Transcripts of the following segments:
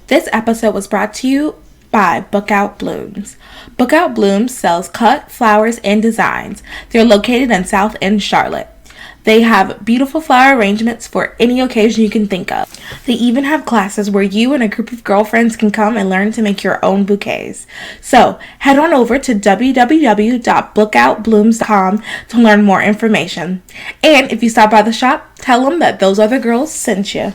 This episode was brought to you by Bookout Blooms. Bookout Blooms sells cut, flowers, and designs. They're located in South End, Charlotte. They have beautiful flower arrangements for any occasion you can think of. They even have classes where you and a group of girlfriends can come and learn to make your own bouquets. So, head on over to www.bookoutblooms.com to learn more information. And if you stop by the shop, tell them that those other girls sent you.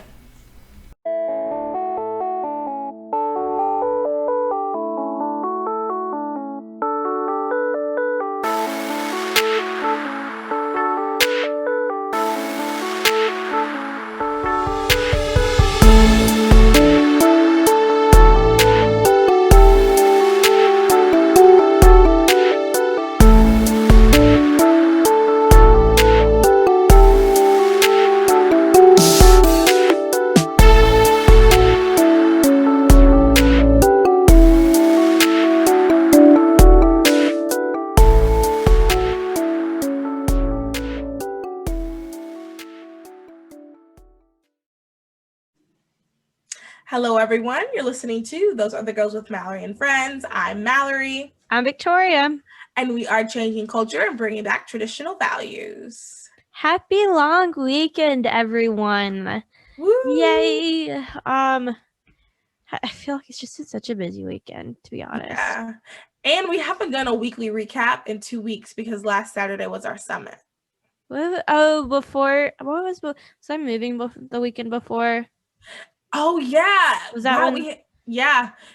Hello, everyone. You're listening to Those Are the Girls with Mallory and Friends. I'm Mallory. I'm Victoria. And we are changing culture and bringing back traditional values. Happy long weekend, everyone. Woo! Yay. I feel like it's just been such a busy weekend, to be honest. Yeah. And we haven't done a weekly recap in 2 weeks because last Saturday was our summit. Was I moving the weekend before? Oh, yeah. Was that when?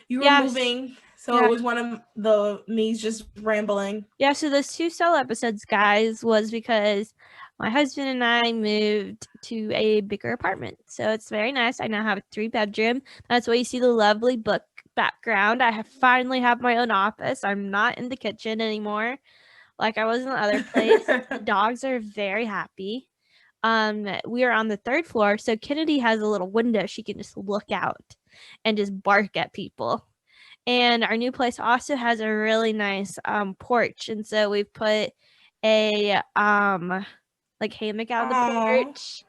You were moving. So It was one of me just rambling. Yeah, so those 2 solo episodes, guys, was because my husband and I moved to a bigger apartment. So it's very nice. I now have a 3-bedroom. That's why you see the lovely book background. I finally have my own office. I'm not in the kitchen anymore like I was in the other place. The dogs are very happy. We are on the 3rd floor, so Kennedy has a little window she can just look out and just bark at people. And our new place also has a really nice porch, and so we've put a hammock out on the porch,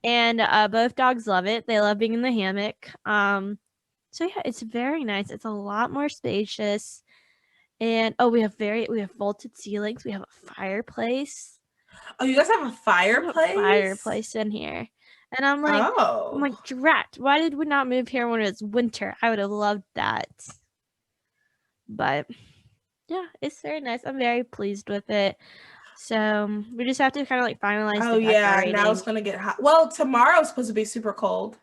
and both dogs love it. They love being in the hammock. So yeah, it's very nice. It's a lot more spacious, and we have vaulted ceilings. We have a fireplace. Oh, you guys have a fireplace? In here. And I'm like, drat, why did we not move here when it was winter? I would have loved that. But yeah, it's very nice. I'm very pleased with it. So we just have to kind of finalize the decorating. Now it's going to get hot. Well, tomorrow's supposed to be super cold.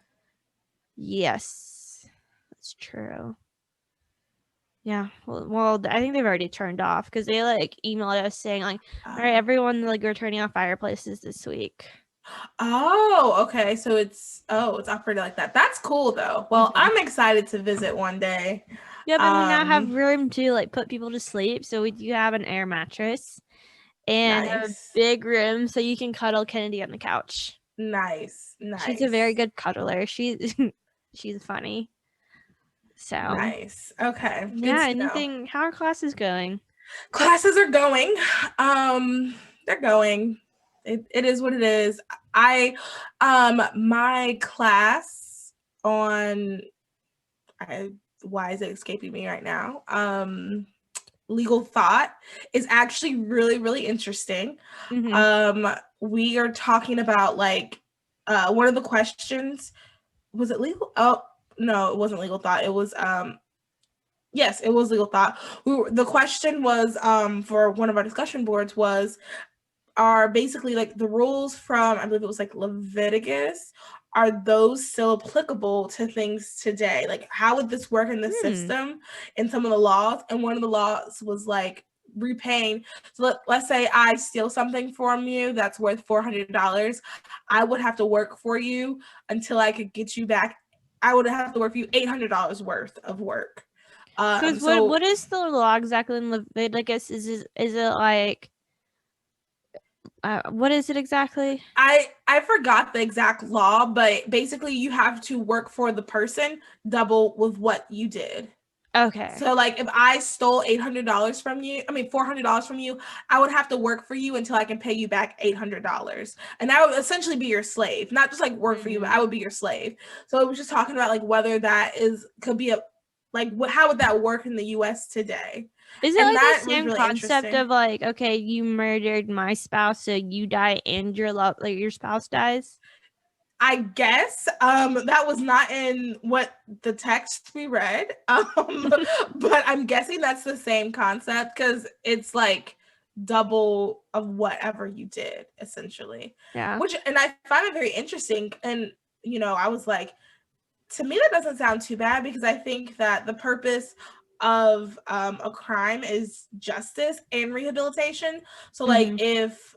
Yes, that's true. Yeah, well, I think they've already turned off because they emailed us saying all right, everyone, we're turning off fireplaces this week. Oh, okay. So it's operated like that. That's cool though. Well, I'm excited to visit one day. Yeah, but we now have room to put people to sleep. So we do have an air mattress and a big room so you can cuddle Kennedy on the couch. Nice. She's a very good cuddler. She's funny. So nice. Okay. Yeah. How are classes going? Classes are going. They're going. It is what it is. My class on why is it escaping me right now? Legal thought is actually really, really interesting. Mm-hmm. We are talking about one of the questions. Was it legal? Oh, no, it wasn't legal thought. It was yes, it was legal thought. The question was for one of our discussion boards are basically the rules from, I believe it was Leviticus, are those still applicable to things today? How would this work in the system in some of the laws? And one of the laws was repaying. So let's say I steal something from you that's worth $400. I would have to work for you until I could get you back. I would have to work for you $800 worth of work. So what is the law exactly in Leviticus? Is it what is it exactly? I forgot the exact law, but basically you have to work for the person double with what you did. Okay. So like if I stole $800 from you, I mean $400 from you, I would have to work for you until I can pay you back $800. And I would essentially be your slave, not just like work for you, but I would be your slave. So it was just talking about like whether that could be how would that work in the US today? Is it And like that the was same really concept interesting. of like, okay, you murdered my spouse, so you die and your spouse dies? I guess that was not in what the text we read, but I'm guessing that's the same concept because it's like double of whatever you did, essentially. Yeah. And I find it very interesting. And I was like, to me, that doesn't sound too bad because I think that the purpose of a crime is justice and rehabilitation. So, like, if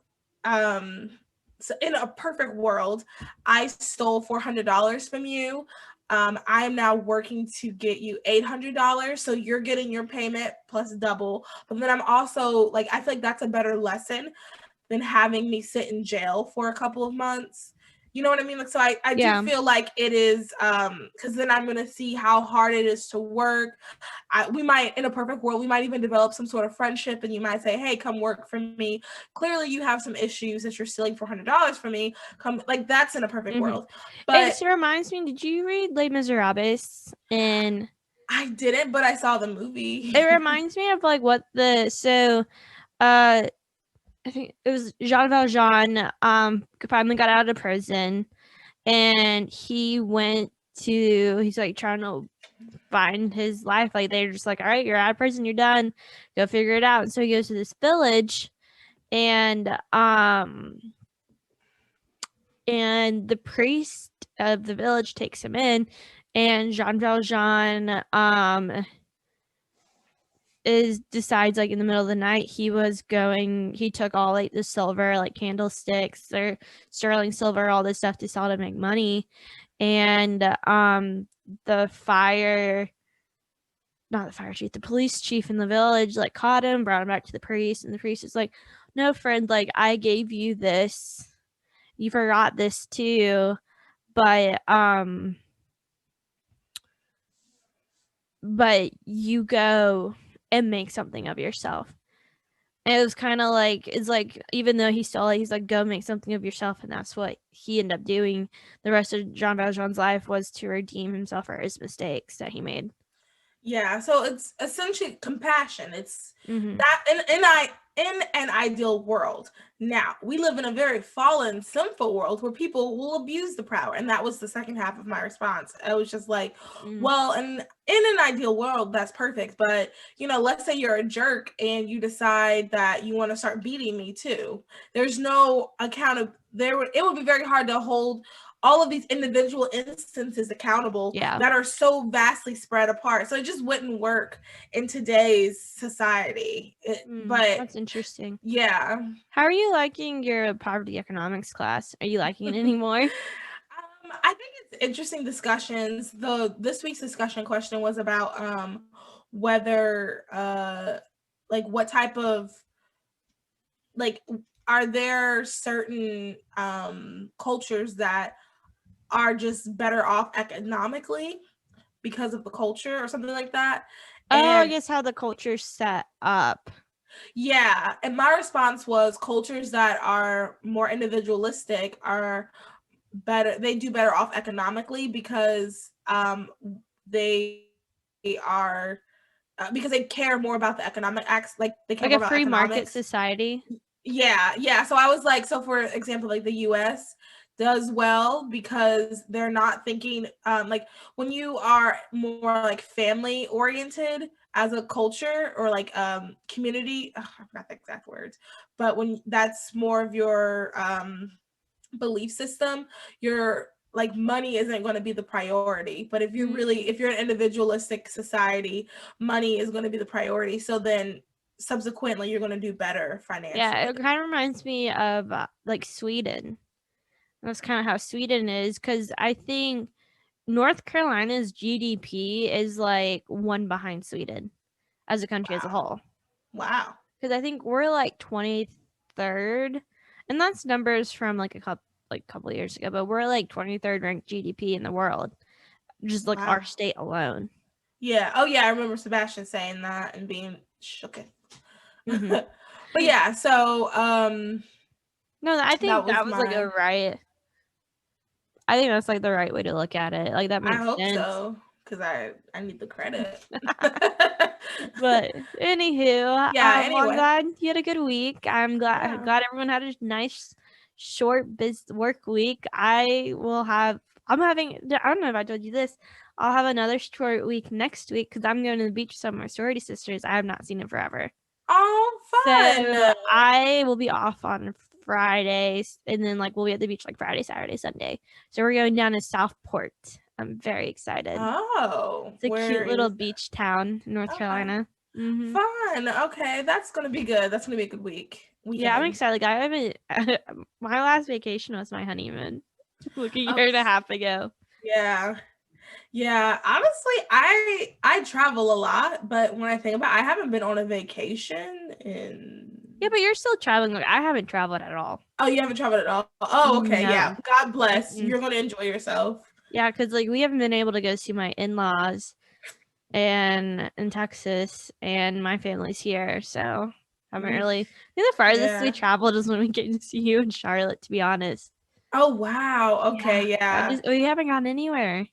so in a perfect world, I stole $400 from you. I am now working to get you $800. So you're getting your payment plus double. But then I'm also like, I feel like that's a better lesson than having me sit in jail for a couple of months. You know what I mean? Like, so I do feel like it is because then I'm gonna see how hard it is to work. We might, in a perfect world, we might even develop some sort of friendship, and you might say, "Hey, come work for me." Clearly, you have some issues that you're stealing $400 from me. Come, like that's in a perfect world. But it reminds me. Did you read Les Miserables? And I didn't, but I saw the movie. it reminds me of like I think it was Jean Valjean finally got out of prison, and he's like trying to find his life. Like they're just like, all right, you're out of prison, you're done, go figure it out. And so he goes to this village, and the priest of the village takes him in, and Jean Valjean decides like in the middle of the night he took all like the silver, like candlesticks or sterling silver, all this stuff to sell to make money. And the police chief in the village like caught him, brought him back to the priest, and the priest is like, no, friend, like I gave you this, you forgot this too, but you go and make something of yourself. And it was kind of like, it's like, even though he stole it, he's like, go make something of yourself. And that's what he ended up doing. The rest of Jean Valjean's life was to redeem himself for his mistakes that he made. Yeah, so it's essentially compassion. It's that in an ideal world. Now, we live in a very fallen, sinful world where people will abuse the power. And that was the second half of my response. I was just like, well, in an ideal world, that's perfect. But, let's say you're a jerk and you decide that you want to start beating me too. There's no it would be very hard to hold all of these individual instances accountable that are so vastly spread apart. So it just wouldn't work in today's society. But that's interesting. Yeah. How are you liking your poverty economics class? Are you liking it anymore? I think it's interesting discussions. This week's discussion question was about whether like what type of like are there certain cultures that are just better off economically because of the culture or something like that. I guess how the culture's set up. Yeah. And my response was cultures that are more individualistic are better. They do better off economically because they are because they care more about the economic acts. Like they care like more a about free economics. Market society. Yeah. So I was like, so for example, like the US does well because they're not thinking like when you are more like family oriented as a culture or like community, I forgot the exact words, but when that's more of your belief system, your like money isn't going to be the priority. But if you're an individualistic society, money is going to be the priority. So then subsequently you're going to do better financially. Yeah, it kind of reminds me of like Sweden. That's kind of how Sweden is, because I think North Carolina's GDP is like one behind Sweden as a country as a whole. Wow. Because I think we're like 23rd, and that's numbers from like a couple of years ago, but we're like 23rd ranked GDP in the world, just like our state alone. Yeah. Oh yeah, I remember Sebastian saying that and being shooketh. Mm-hmm. But yeah, so No, I think was that was like a my. right. I think that's like the right way to look at it. Like that I makes hope sense. so, because I need the credit. But anywho, Yeah. well, I'm Anyway. glad you had a good week. I'm Yeah. glad everyone had a nice short work week. I'm having, I don't know if I told you this. I'll have another short week next week because I'm going to the beach with some of my sorority sisters. I have not seen in forever. Oh, fun. So I will be off on Fridays, and then like we'll be at the beach like Friday, Saturday, Sunday. So we're going down to Southport. I'm very excited. Oh, It's a where cute little is that? beach town in North Okay. Carolina. Mm-hmm. Fun. Okay, that's gonna be good. That's gonna be a good Yeah, I'm weekend. excited. Like I haven't. My last vacation was my honeymoon, like a Oh, year and a half ago. yeah. Yeah, honestly, I travel a lot, but when I think about it, I haven't been on a vacation in. Yeah, but you're still traveling. Like I haven't traveled at all. Oh, you haven't traveled at all? Oh, okay, yeah. No. God bless. Mm-mm. You're gonna enjoy yourself. Yeah, because like we haven't been able to go see my in-laws and in Texas, and my family's here, so I haven't really. I think the farthest we Yeah. traveled is when we came to see you in Charlotte. To be honest. Oh, wow. Yeah, Okay, yeah. we haven't gone anywhere.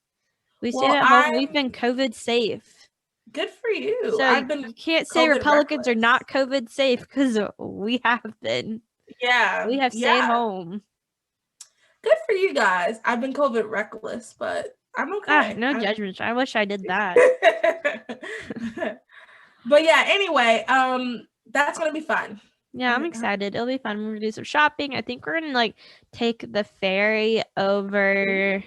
We stayed Well, at home. We've been COVID safe. good for you. So I've you been can't say COVID Republicans are reckless. not COVID safe because we have been. Yeah, We have stayed yeah. home. Good for you guys. I've been COVID reckless, but I'm okay. No judgment. I wish I did that. But yeah, anyway, that's gonna be fun. Yeah, I'm excited. It'll be fun. We're gonna do some shopping. I think we're gonna like take the ferry over.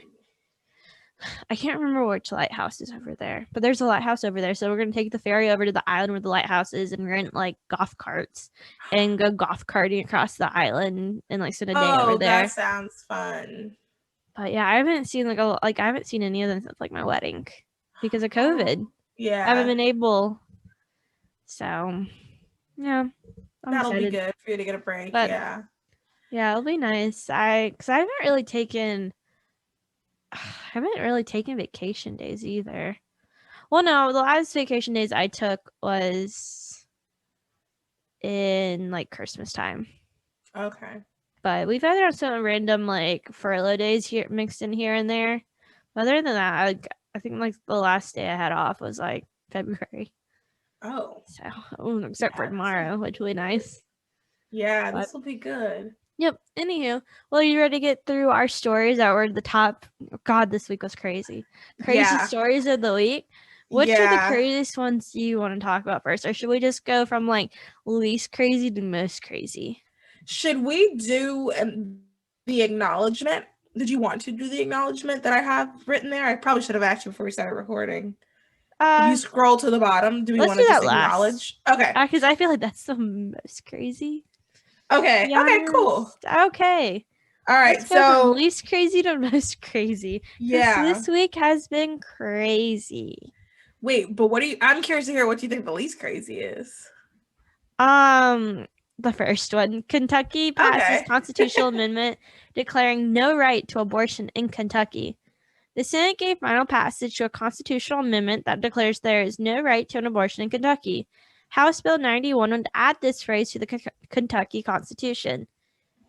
I can't remember which lighthouse is over there, but there's a lighthouse over there. So we're gonna take the ferry over to the island where the lighthouse is and rent like golf carts and go golf karting across the island and like spend a day over there. That sounds fun. But yeah, I haven't seen I haven't seen any of them since like my wedding because of COVID. Yeah, I haven't been able. So yeah, that'll be good for you to get a break. But, yeah, it'll be nice. Because I haven't really taken vacation days either. Well, no, the last vacation days I took was in like Christmas time. Okay. But we've had some random like furlough days here mixed in here and there. But other than that, I think like the last day I had off was like February. Oh. So except for tomorrow, which will be nice. Yeah, this will be good. Yep. Anywho, well, you ready to get through our stories that were the top? God, this week was crazy. Crazy stories of the week. Which are the craziest ones you want to talk about first? Or should we just go from like least crazy to most crazy? Should we do the acknowledgement? Did you want to do the acknowledgement that I have written there? I probably should have asked you before we started recording. If you scroll to the bottom, do we want to just acknowledge? Okay. Because I feel like that's the most crazy. Okay. Okay, cool. Okay. All right. Let's go from least crazy to most crazy. Yeah. This week has been crazy. Wait, but I'm curious to hear what you think the least crazy is. The first one. Kentucky passes constitutional amendment declaring no right to abortion in Kentucky. The Senate gave final passage to a constitutional amendment that declares there is no right to an abortion in Kentucky. House Bill 91 would add this phrase to the Kentucky Constitution.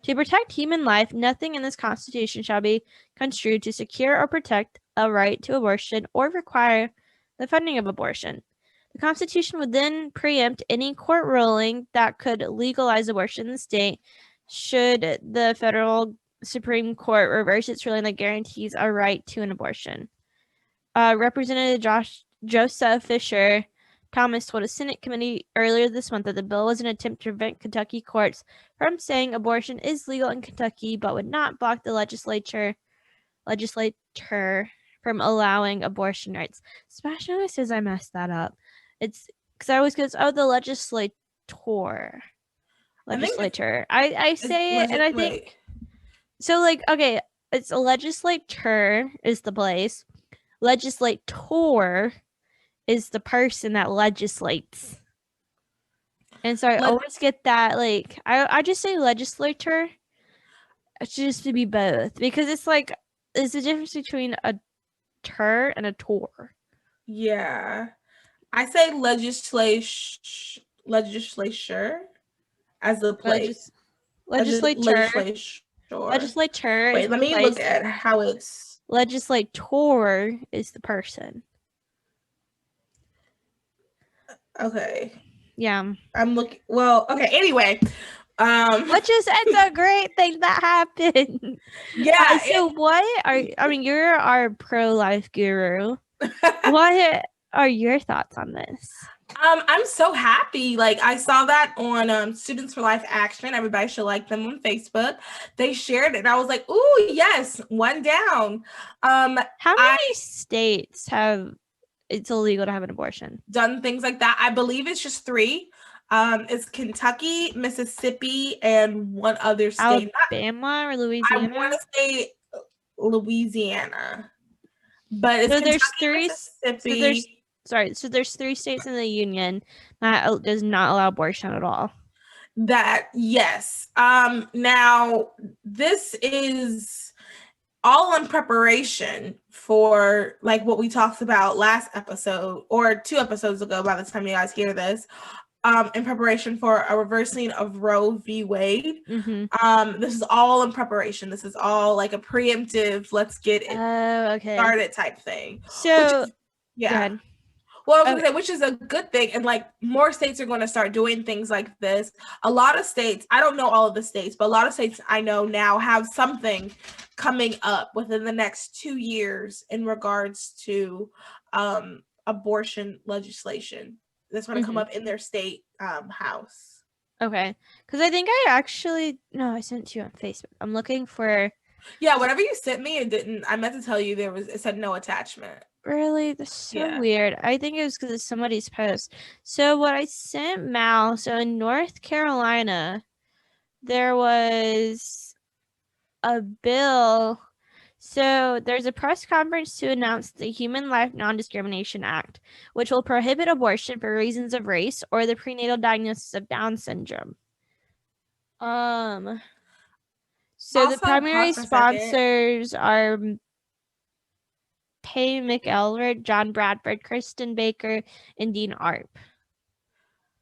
To protect human life, nothing in this Constitution shall be construed to secure or protect a right to abortion or require the funding of abortion. The Constitution would then preempt any court ruling that could legalize abortion in the state should the federal Supreme Court reverse its ruling that guarantees a right to an abortion. Representative Joseph Fisher Thomas told a Senate committee earlier this month that the bill was an attempt to prevent Kentucky courts from saying abortion is legal in Kentucky, but would not block the legislature from allowing abortion rights. Sebastian always says I messed that up. It's because I always goes, the legislator. I say it, and I think so. Like, okay, it's a legislator is the place. Legislator is the person that legislates. And so I always get that, like, I just say legislator. It's just to be both because it's like there's a difference between a tur and a tor. Yeah. I say legislature as a place. Legislature. Legislature is Wait, let the me look place. at how it's. Legislator is the person. Okay. Yeah. I'm looking. Well, okay. Anyway, It's a great thing that happened. yeah. So what you're our pro-life guru. What are your thoughts on this? I'm so happy. Like, I saw that on Students for Life Action. Everybody should like them on Facebook. They shared it, and I was like, "Ooh, yes, one down." How many states have it's illegal to have an abortion? Done things like that. I believe it's just 3. It's Kentucky, Mississippi, and one other state. Alabama or Louisiana? I want to say Louisiana, but it's so Kentucky, there's 3. Mississippi. So there's 3 states in the union that does not allow abortion at all. That, yes. Now this is all in preparation for like what we talked about last episode or 2 episodes ago by the time you guys hear this. In preparation for a reversing of Roe v. Wade. Mm-hmm. This is all in preparation. This is all like a preemptive, let's get it started type thing. So, which is, yeah. Well, I was gonna say, which is a good thing, and like more states are going to start doing things like this. A lot of states, I don't know all of the states, but a lot of states I know now have something coming up within the next 2 years in regards to abortion legislation that's going to come up in their state house. Okay, because I think I sent it to you on Facebook. I'm looking for. Yeah, whatever you sent me, it didn't. I meant to tell you it said no attachment. Really? That's so weird. I think it was because of somebody's post. So what I sent Mal, so in North Carolina, there was a bill. So there's a press conference to announce the Human Life Non-Discrimination Act, which will prohibit abortion for reasons of race or the prenatal diagnosis of Down syndrome. So also, the primary sponsors are Pay McElrath, John Bradford, Kristen Baker, and Dean Arp.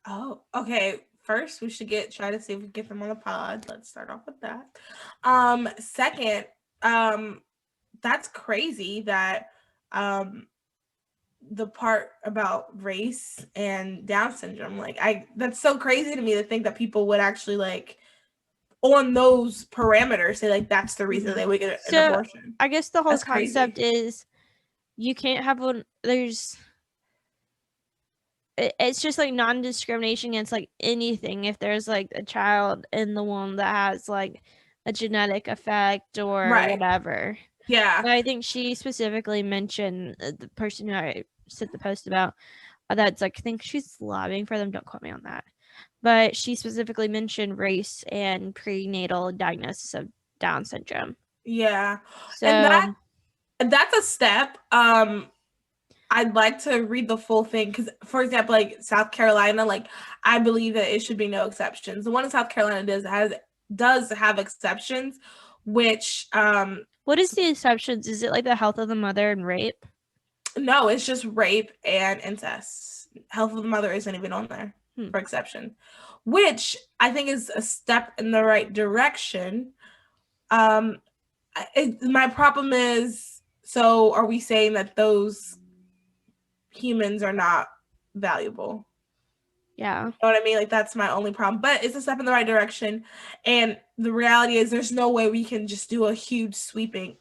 Oh, okay. First, we should try to see if we can get them on the pod. Let's start off with that. Second, that's crazy that the part about race and Down syndrome, that's so crazy to me to think that people would actually like on those parameters say like that's the reason they would get an abortion. I guess the whole concept is you can't have it's just like non-discrimination against like anything if there's like a child in the womb that has like a genetic effect or whatever. Yeah. But I think she specifically mentioned the person who I sent the post about that's like, I think she's lobbying for them. Don't quote me on that. But she specifically mentioned race and prenatal diagnosis of Down syndrome. Yeah. So, and that's a step. I'd like to read the full thing because, for example, like South Carolina, like I believe that it should be no exceptions. The one in South Carolina does have exceptions, which what is the exceptions? Is it like the health of the mother and rape? No, it's just rape and incest. Health of the mother isn't even on there for exception, which I think is a step in the right direction. My problem is, so are we saying that those humans are not valuable? Yeah. You know what I mean? Like that's my only problem, but it's a step in the right direction. And the reality is there's no way we can just do a huge sweeping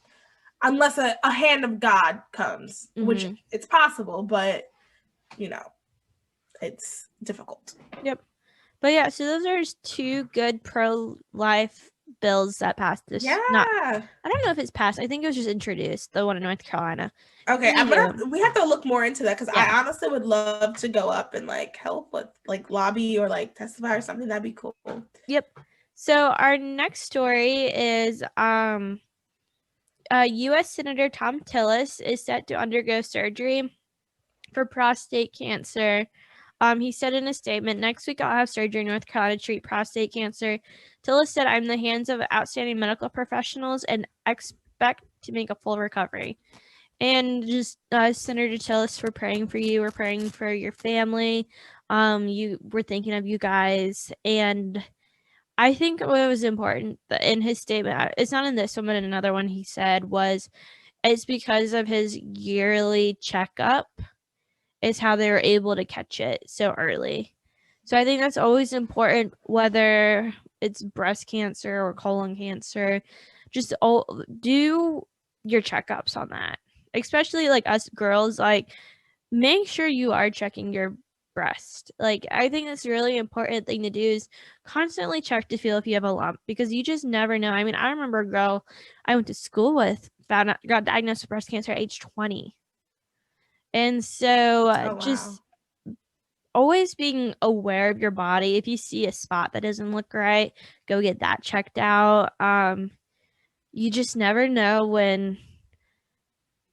unless a hand of God comes, which it's possible, but you know, it's difficult. Yep. But yeah, so those are 2 good pro-life bills that passed this. Yeah. I don't know if it's passed. I think it was just introduced, the one in North Carolina. Okay, we have to look more into that because I honestly would love to go up and like help with like lobby or like testify or something. That'd be cool. Yep. So our next story is U.S. Senator Thom Tillis is set to undergo surgery for prostate cancer. He said in a statement, "Next week I'll have surgery in North Carolina to treat prostate cancer." Tillis said, "I'm in the hands of outstanding medical professionals and expect to make a full recovery." And just Senator Tillis, for praying for you. We're praying for your family. We're thinking of you guys. And I think what was important in his statement, it's not in this one, but in another one he said was, it's because of his yearly checkup is how they were able to catch it so early. So I think that's always important, whether it's breast cancer or colon cancer. Just do your checkups on that, especially like us girls. Like, make sure you are checking your breast. Like, I think that's a really important thing to do, is constantly check to feel if you have a lump, because you just never know. I mean, I remember a girl I went to school with got diagnosed with breast cancer at age 20. And so Oh, wow. just always being aware of your body. If you see a spot that doesn't look right, go get that checked out. You just never know when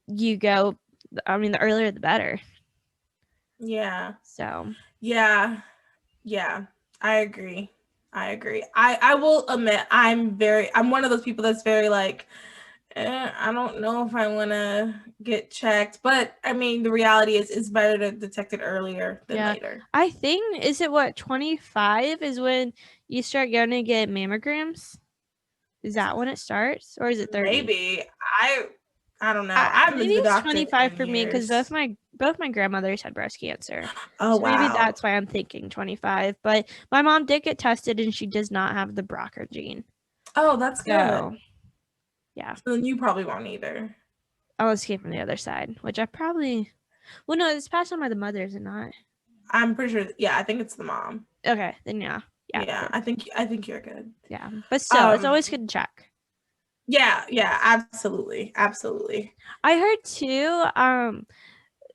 you go. I mean, the earlier the better. Yeah. So. Yeah. I agree. I will admit I'm one of those people that's very like, I don't know if I want to get checked, but I mean, the reality is it's better to detect it earlier than later. I think, is it what, 25 is when you start going to get mammograms? Is that when it starts, or is it 30? Maybe. I don't know. I haven't been to the doctor 25 for in me, because years. both my grandmothers had breast cancer. Oh, so maybe wow. that's why I'm thinking 25. But my mom did get tested, and she does not have the BRCA gene. Oh, that's good. So, yeah. So then you probably won't either. Unless it came from the other side, which I probably. Well, no, it's passed on by the mother, is it not? I'm pretty sure. Yeah, I think it's the mom. Okay, then yeah. Yeah, I think you're good. Yeah, but still, it's always good to check. Yeah, absolutely. I heard too,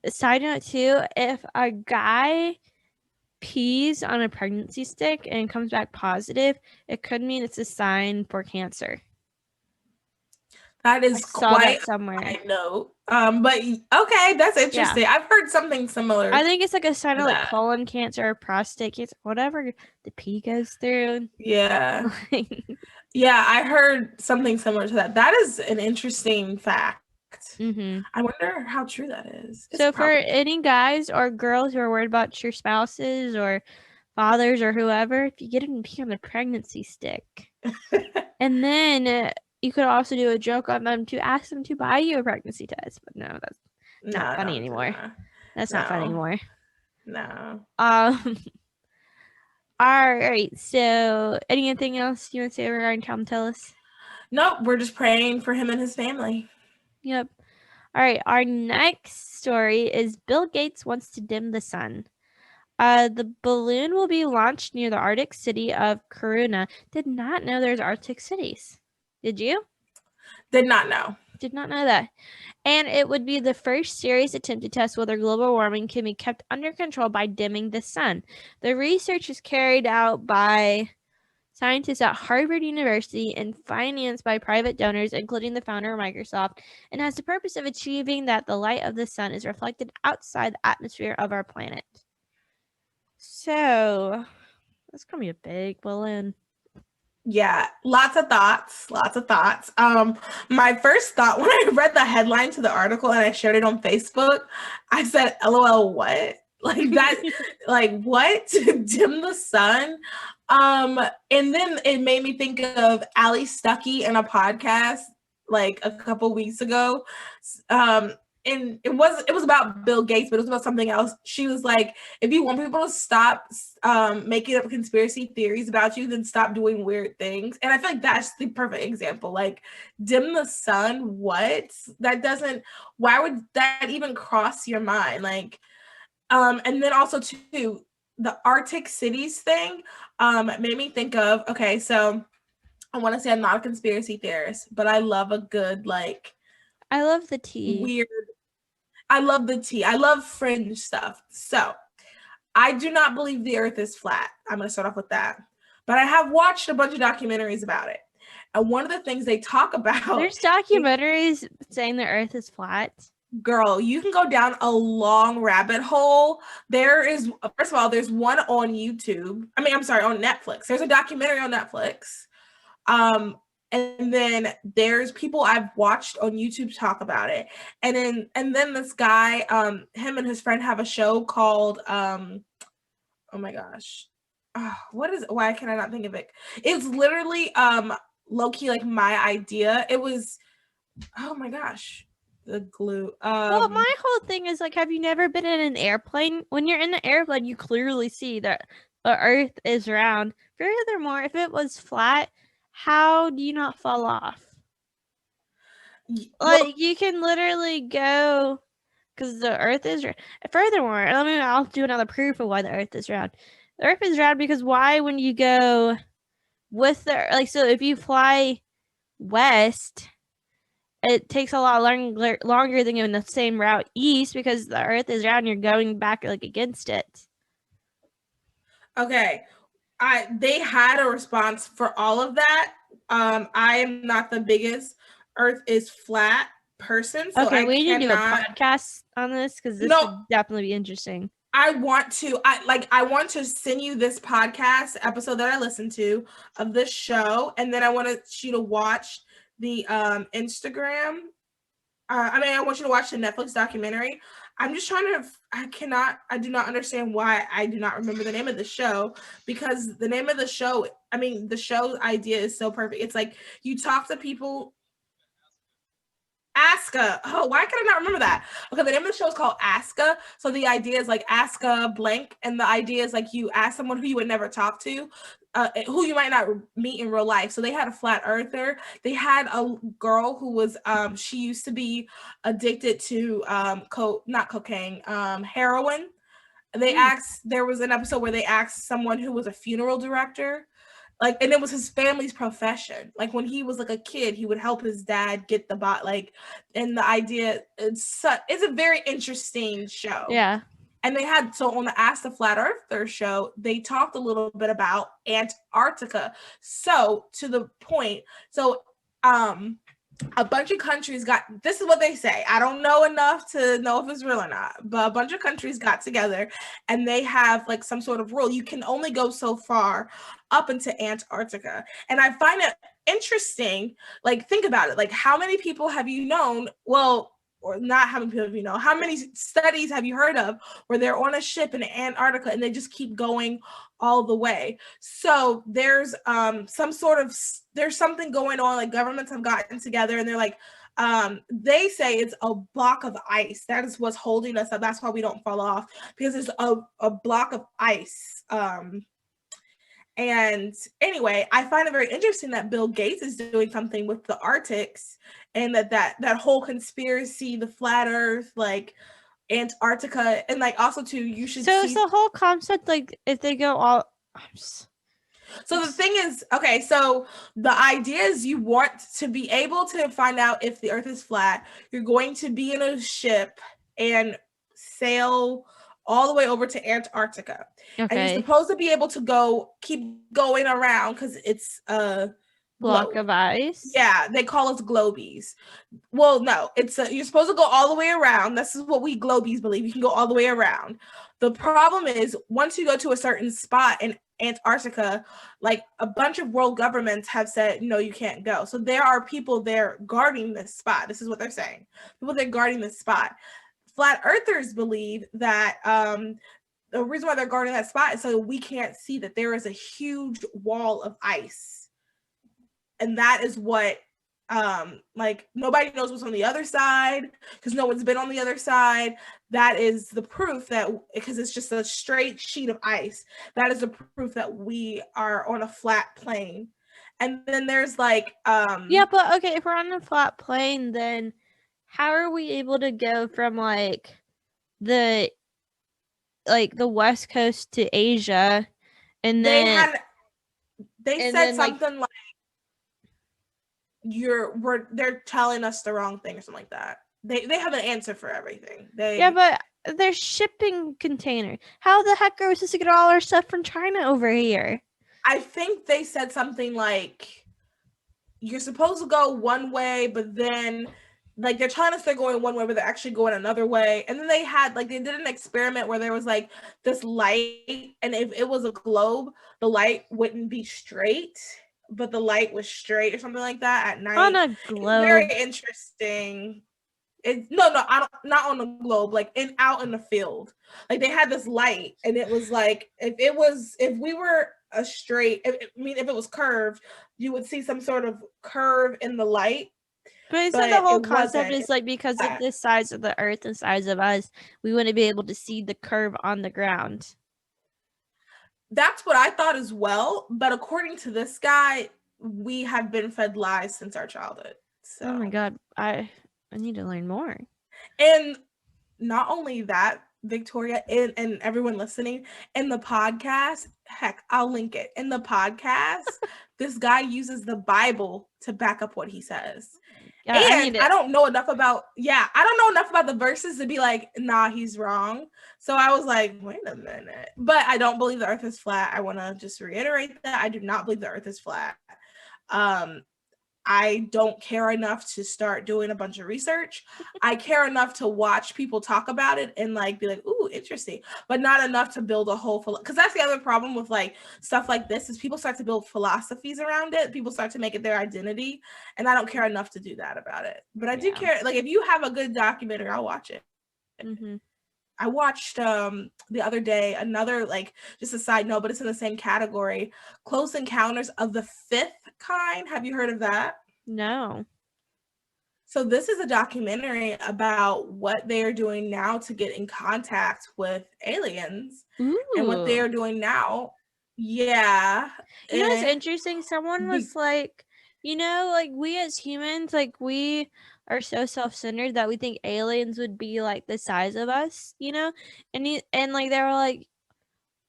side note too, if a guy pees on a pregnancy stick and comes back positive, it could mean it's a sign for cancer. That is quite somewhere. I know. But okay, that's interesting. Yeah. I've heard something similar. I think it's like a sign of like colon cancer or prostate cancer, whatever the pee goes through. Yeah. Yeah, I heard something similar to that. That is an interesting fact. Mm-hmm. I wonder how true that is. So for any guys or girls who are worried about your spouses or fathers or whoever, if you get them to pee on the pregnancy stick, and then you could also do a joke on them to ask them to buy you a pregnancy test. But no, that's not funny anymore. That's not fun anymore. No. All right. So anything else you want to say regarding Thom Tillis? Nope. We're just praying for him and his family. Yep. All right. Our next story is Bill Gaetz wants to dim the sun. The balloon will be launched near the Arctic city of Kiruna. Did not know there's Arctic cities. Did you? Did not know. Did not know that. And it would be the first serious attempt to test whether global warming can be kept under control by dimming the sun. The research is carried out by scientists at Harvard University and financed by private donors, including the founder of Microsoft, and has the purpose of achieving that the light of the sun is reflected outside the atmosphere of our planet. So, that's going to be a big balloon. Yeah, lots of thoughts. My first thought when I read the headline to the article and I shared it on Facebook, I said, LOL, what? Like that, like what? Dim the sun? And then it made me think of Ali Stuckey in a podcast like a couple weeks ago. And it was about Bill Gates, but it was about something else. She was like, if you want people to stop making up conspiracy theories about you, then stop doing weird things. And I feel like that's the perfect example. Like, dim the sun, what? Why would that even cross your mind? Like, and then also too, the Arctic cities thing made me think of, okay, so I want to say I'm not a conspiracy theorist, but I love a good, like, I love the tea. Weird. I love the tea. I love fringe stuff. So I do not believe the earth is flat. I'm going to start off with that. But I have watched a bunch of documentaries about it. And one of the things they talk about... There's documentaries saying the earth is flat. Girl, you can go down a long rabbit hole. First of all, there's one on YouTube. On Netflix. There's a documentary on Netflix And then there's people I've watched on YouTube talk about it. And then this guy, him and his friend have a show called oh my gosh. Why can I not think of it? It's literally low-key like my idea. It was, oh my gosh, the glue. Well, my whole thing is like, have you never been in an airplane? When you're in the airplane, you clearly see that the Earth is round. Furthermore, if it was flat, how do you not fall off? Like, you can literally go, because the Earth is round. Furthermore, I'll do another proof of why the Earth is round. The Earth is round because why, when you go with the, like, so if you fly west, it takes a lot longer than going the same route east because the Earth is round. You're going back like against it. Okay, they had a response for all of that. I am not the biggest Earth is flat person, so okay, we need to do a podcast on this because this would definitely be interesting. I want to send you this podcast episode that I listened to of this show, and then I want you to watch the Instagram. I want you to watch the Netflix documentary. I'm just trying to. I do not understand why I do not remember the name of the show, because the name of the show. The show's idea is so perfect. It's like you talk to people. Aska. Oh, why can I not remember that? Okay, the name of the show is called Aska. So the idea is like Aska blank, and the idea is like you ask someone who you would never talk to, who you might not meet in real life. So they had a flat earther. They had a girl who was she used to be addicted to not cocaine, heroin. They asked. There was an episode where they asked someone who was a funeral director. Like, and it was his family's profession. Like, when he was like a kid, he would help his dad get the bot. Like, and the idea, it's a very interesting show. Yeah. And they had, so on the Ask the Flat Earther show, they talked a little bit about Antarctica. So to the point, so a bunch of countries this is what they say. I don't know enough to know if it's real or not, but a bunch of countries got together and they have like some sort of rule. You can only go so far up into Antarctica. And I find it interesting. Like, think about it. Like, how many people have you known? Well, or not how many people have you know? How many studies have you heard of where they're on a ship in Antarctica and they just keep going all the way? So there's there's something going on. Like, governments have gotten together and they're like, they say it's a block of ice. That is what's holding us up. That's why we don't fall off, because it's a block of ice. And anyway, I find it very interesting that Bill Gates is doing something with the Arctics, and that whole conspiracy, the flat Earth, like Antarctica, and like also too, you should. So it's the whole concept, like if they go all. So the thing is, okay, so the idea is you want to be able to find out if the Earth is flat. You're going to be in a ship and sail all the way over to Antarctica. Okay. And you're supposed to be able to keep going around because it's a block of ice. Yeah, they call us globies. Well, no, you're supposed to go all the way around. This is what we globies believe. You can go all the way around. The problem is, once you go to a certain spot in Antarctica, like a bunch of world governments have said, no, you can't go. So there are people there guarding this spot. This is what they're saying. People there guarding this spot. Flat earthers believe that the reason why they're guarding that spot is so we can't see that there is a huge wall of ice. And that is what, like, nobody knows what's on the other side because no one's been on the other side. That is the proof that, because it's just a straight sheet of ice, that is the proof that we are on a flat plane. And then there's like, yeah, but okay, if we're on a flat plane, then how are we able to go from like the West Coast to Asia, and then they said something like they're telling us the wrong thing or something like that. They have an answer for everything. Yeah, but they're shipping container. How the heck are we supposed to get all our stuff from China over here? I think they said something like you're supposed to go one way, but then like they're trying to start going one way, but they're actually going another way. And then they did an experiment where there was like this light, and if it was a globe, the light wouldn't be straight. but the light was straight or something like that at night. On a globe. Very interesting. It's not on the globe, like out in the field. Like they had this light, and it was like if we were a straight, if it was curved, you would see some sort of curve in the light. But isn't the whole concept is like because of the size of the earth and size of us, we wouldn't be able to see the curve on the ground. That's what I thought as well. But according to this guy, we have been fed lies since our childhood. So. Oh my God. I need to learn more. And not only that, Victoria and everyone listening, in the podcast, heck, I'll link it. In the podcast, this guy uses the Bible to back up what he says. Yeah, and I don't know enough about the verses to be like, nah, he's wrong. So I was like, wait a minute. But I don't believe the earth is flat. I want to just reiterate that. I do not believe the earth is flat. I don't care enough to start doing a bunch of research. I care enough to watch people talk about it and like be like, ooh, interesting, but not enough to build a whole because that's the other problem with like stuff like this is people start to build philosophies around it. People start to make it their identity, and I don't care enough to do that about it. But I do care. Like if you have a good documentary, I'll watch it. Mm-hmm. I watched the other day another, like, just a side note, but it's in the same category, Close Encounters of the Fifth Kind. Have you heard of that? No. So this is a documentary about what they are doing now to get in contact with aliens. Ooh. And what they are doing now. Yeah. You know what's interesting? Someone was like, like we as humans, like we are so self-centered that we think aliens would be like the size of us, and like they were like,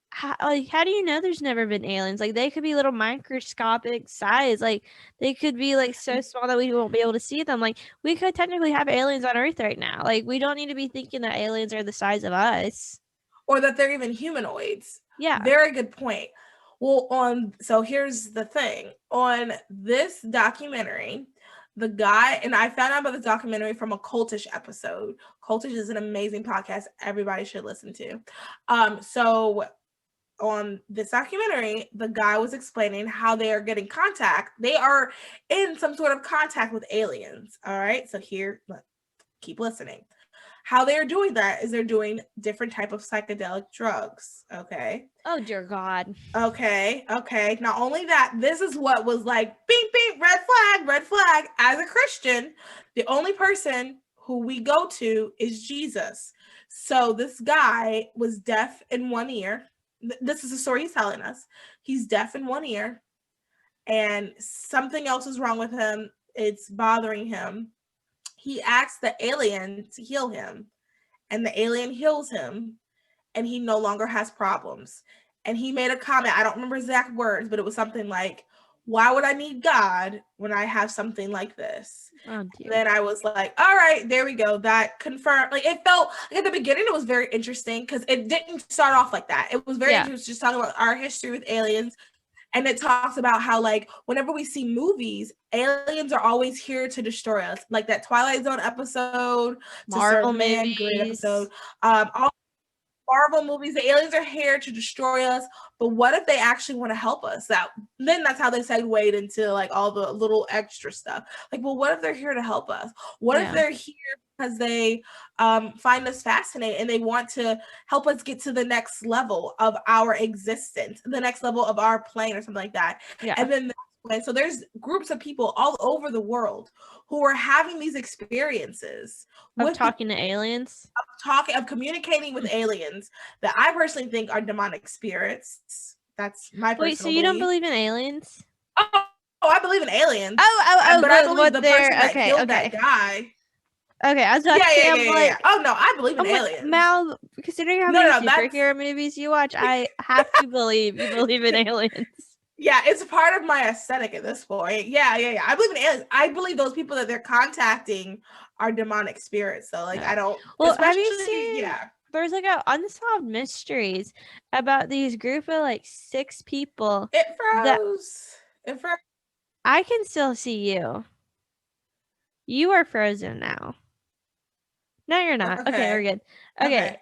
how do you know there's never been aliens? Like they could be little microscopic size, like they could be like so small that we won't be able to see them. Like we could technically have aliens on Earth right now. Like we don't need to be thinking that aliens are the size of us, or that they're even humanoids. Yeah, very good point. Well, so here's the thing. On this documentary, the guy, and I found out about this documentary from a Cultish episode. Cultish is an amazing podcast everybody should listen to. So on this documentary, the guy was explaining how they are getting contact. They are in some sort of contact with aliens. All right. So here, keep listening. How they are doing that is they're doing different type of psychedelic drugs. Okay. Oh, dear God. Okay. Not only that, this is what was like, beep, beep, red flag. As a Christian, the only person who we go to is Jesus. So this guy was deaf in one ear. This is the story he's telling us. He's deaf in one ear, and something else is wrong with him. It's bothering him. He asks the alien to heal him, and the alien heals him, and he no longer has problems. And he made a comment, I don't remember exact words, but it was something like, why would I need God when I have something like this? Oh, dear. Then I was like, all right, there we go. That confirmed. Like it felt like at the beginning, it was very interesting because it didn't start off like that. It was very interesting, just talking about our history with aliens. And it talks about how, like, whenever we see movies, aliens are always here to destroy us. Like that Twilight Zone episode, Marvel movies, great episode. All Marvel movies, the aliens are here to destroy us, but what if they actually want to help us? Then that's how they segued into like all the little extra stuff. Like, well, what if they're here to help us? What if they're here because they find us fascinating and they want to help us get to the next level of our existence, the next level of our plane or something like that? Yeah. And then so there's groups of people all over the world who are having these experiences of talking to aliens, of communicating with aliens that I personally think are demonic spirits. That's my personal so you don't believe in aliens? Oh, I believe in aliens. But I believe the person that killed that guy. Okay, I was about to say, yeah. Oh no, I believe in aliens. Mal, considering how many superhero movies you watch, I have to believe you believe in aliens. Yeah, it's part of my aesthetic at this point. Yeah. I believe in aliens. I believe those people that they're contacting are demonic spirits. So, like, I don't. Well, have you seen? Yeah. There's like a unsolved mysteries about these group of like 6 people. It froze. I can still see you. You are frozen now. No, you're not. Okay, we're good. Okay.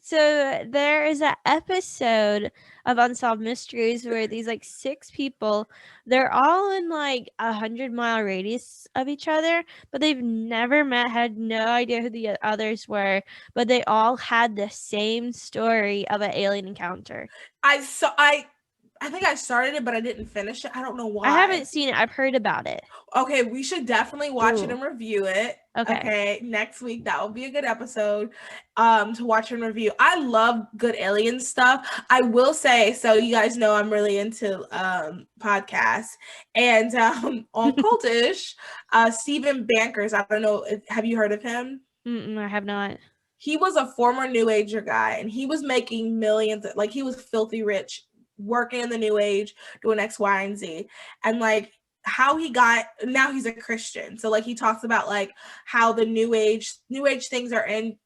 So there is an episode of Unsolved Mysteries where these like 6 people, they're all in like 100-mile radius of each other, but they've never met, had no idea who the others were, but they all had the same story of an alien encounter. I think I started it, but I didn't finish it. I don't know why. I haven't seen it. I've heard about it. Okay, we should definitely watch it Ooh. and review it. Okay. Next week that will be a good episode to watch and review. I love good alien stuff. I will say, so you guys know I'm really into podcasts, and on Cultish, Stephen Bankers. I don't know, have you heard of him? I have not. He was a former New Ager guy, and he was making millions. Like, he was filthy rich, working in the New Age, doing X, Y, and Z, and like how he got, now he's a Christian. So like he talks about like how the new age things are in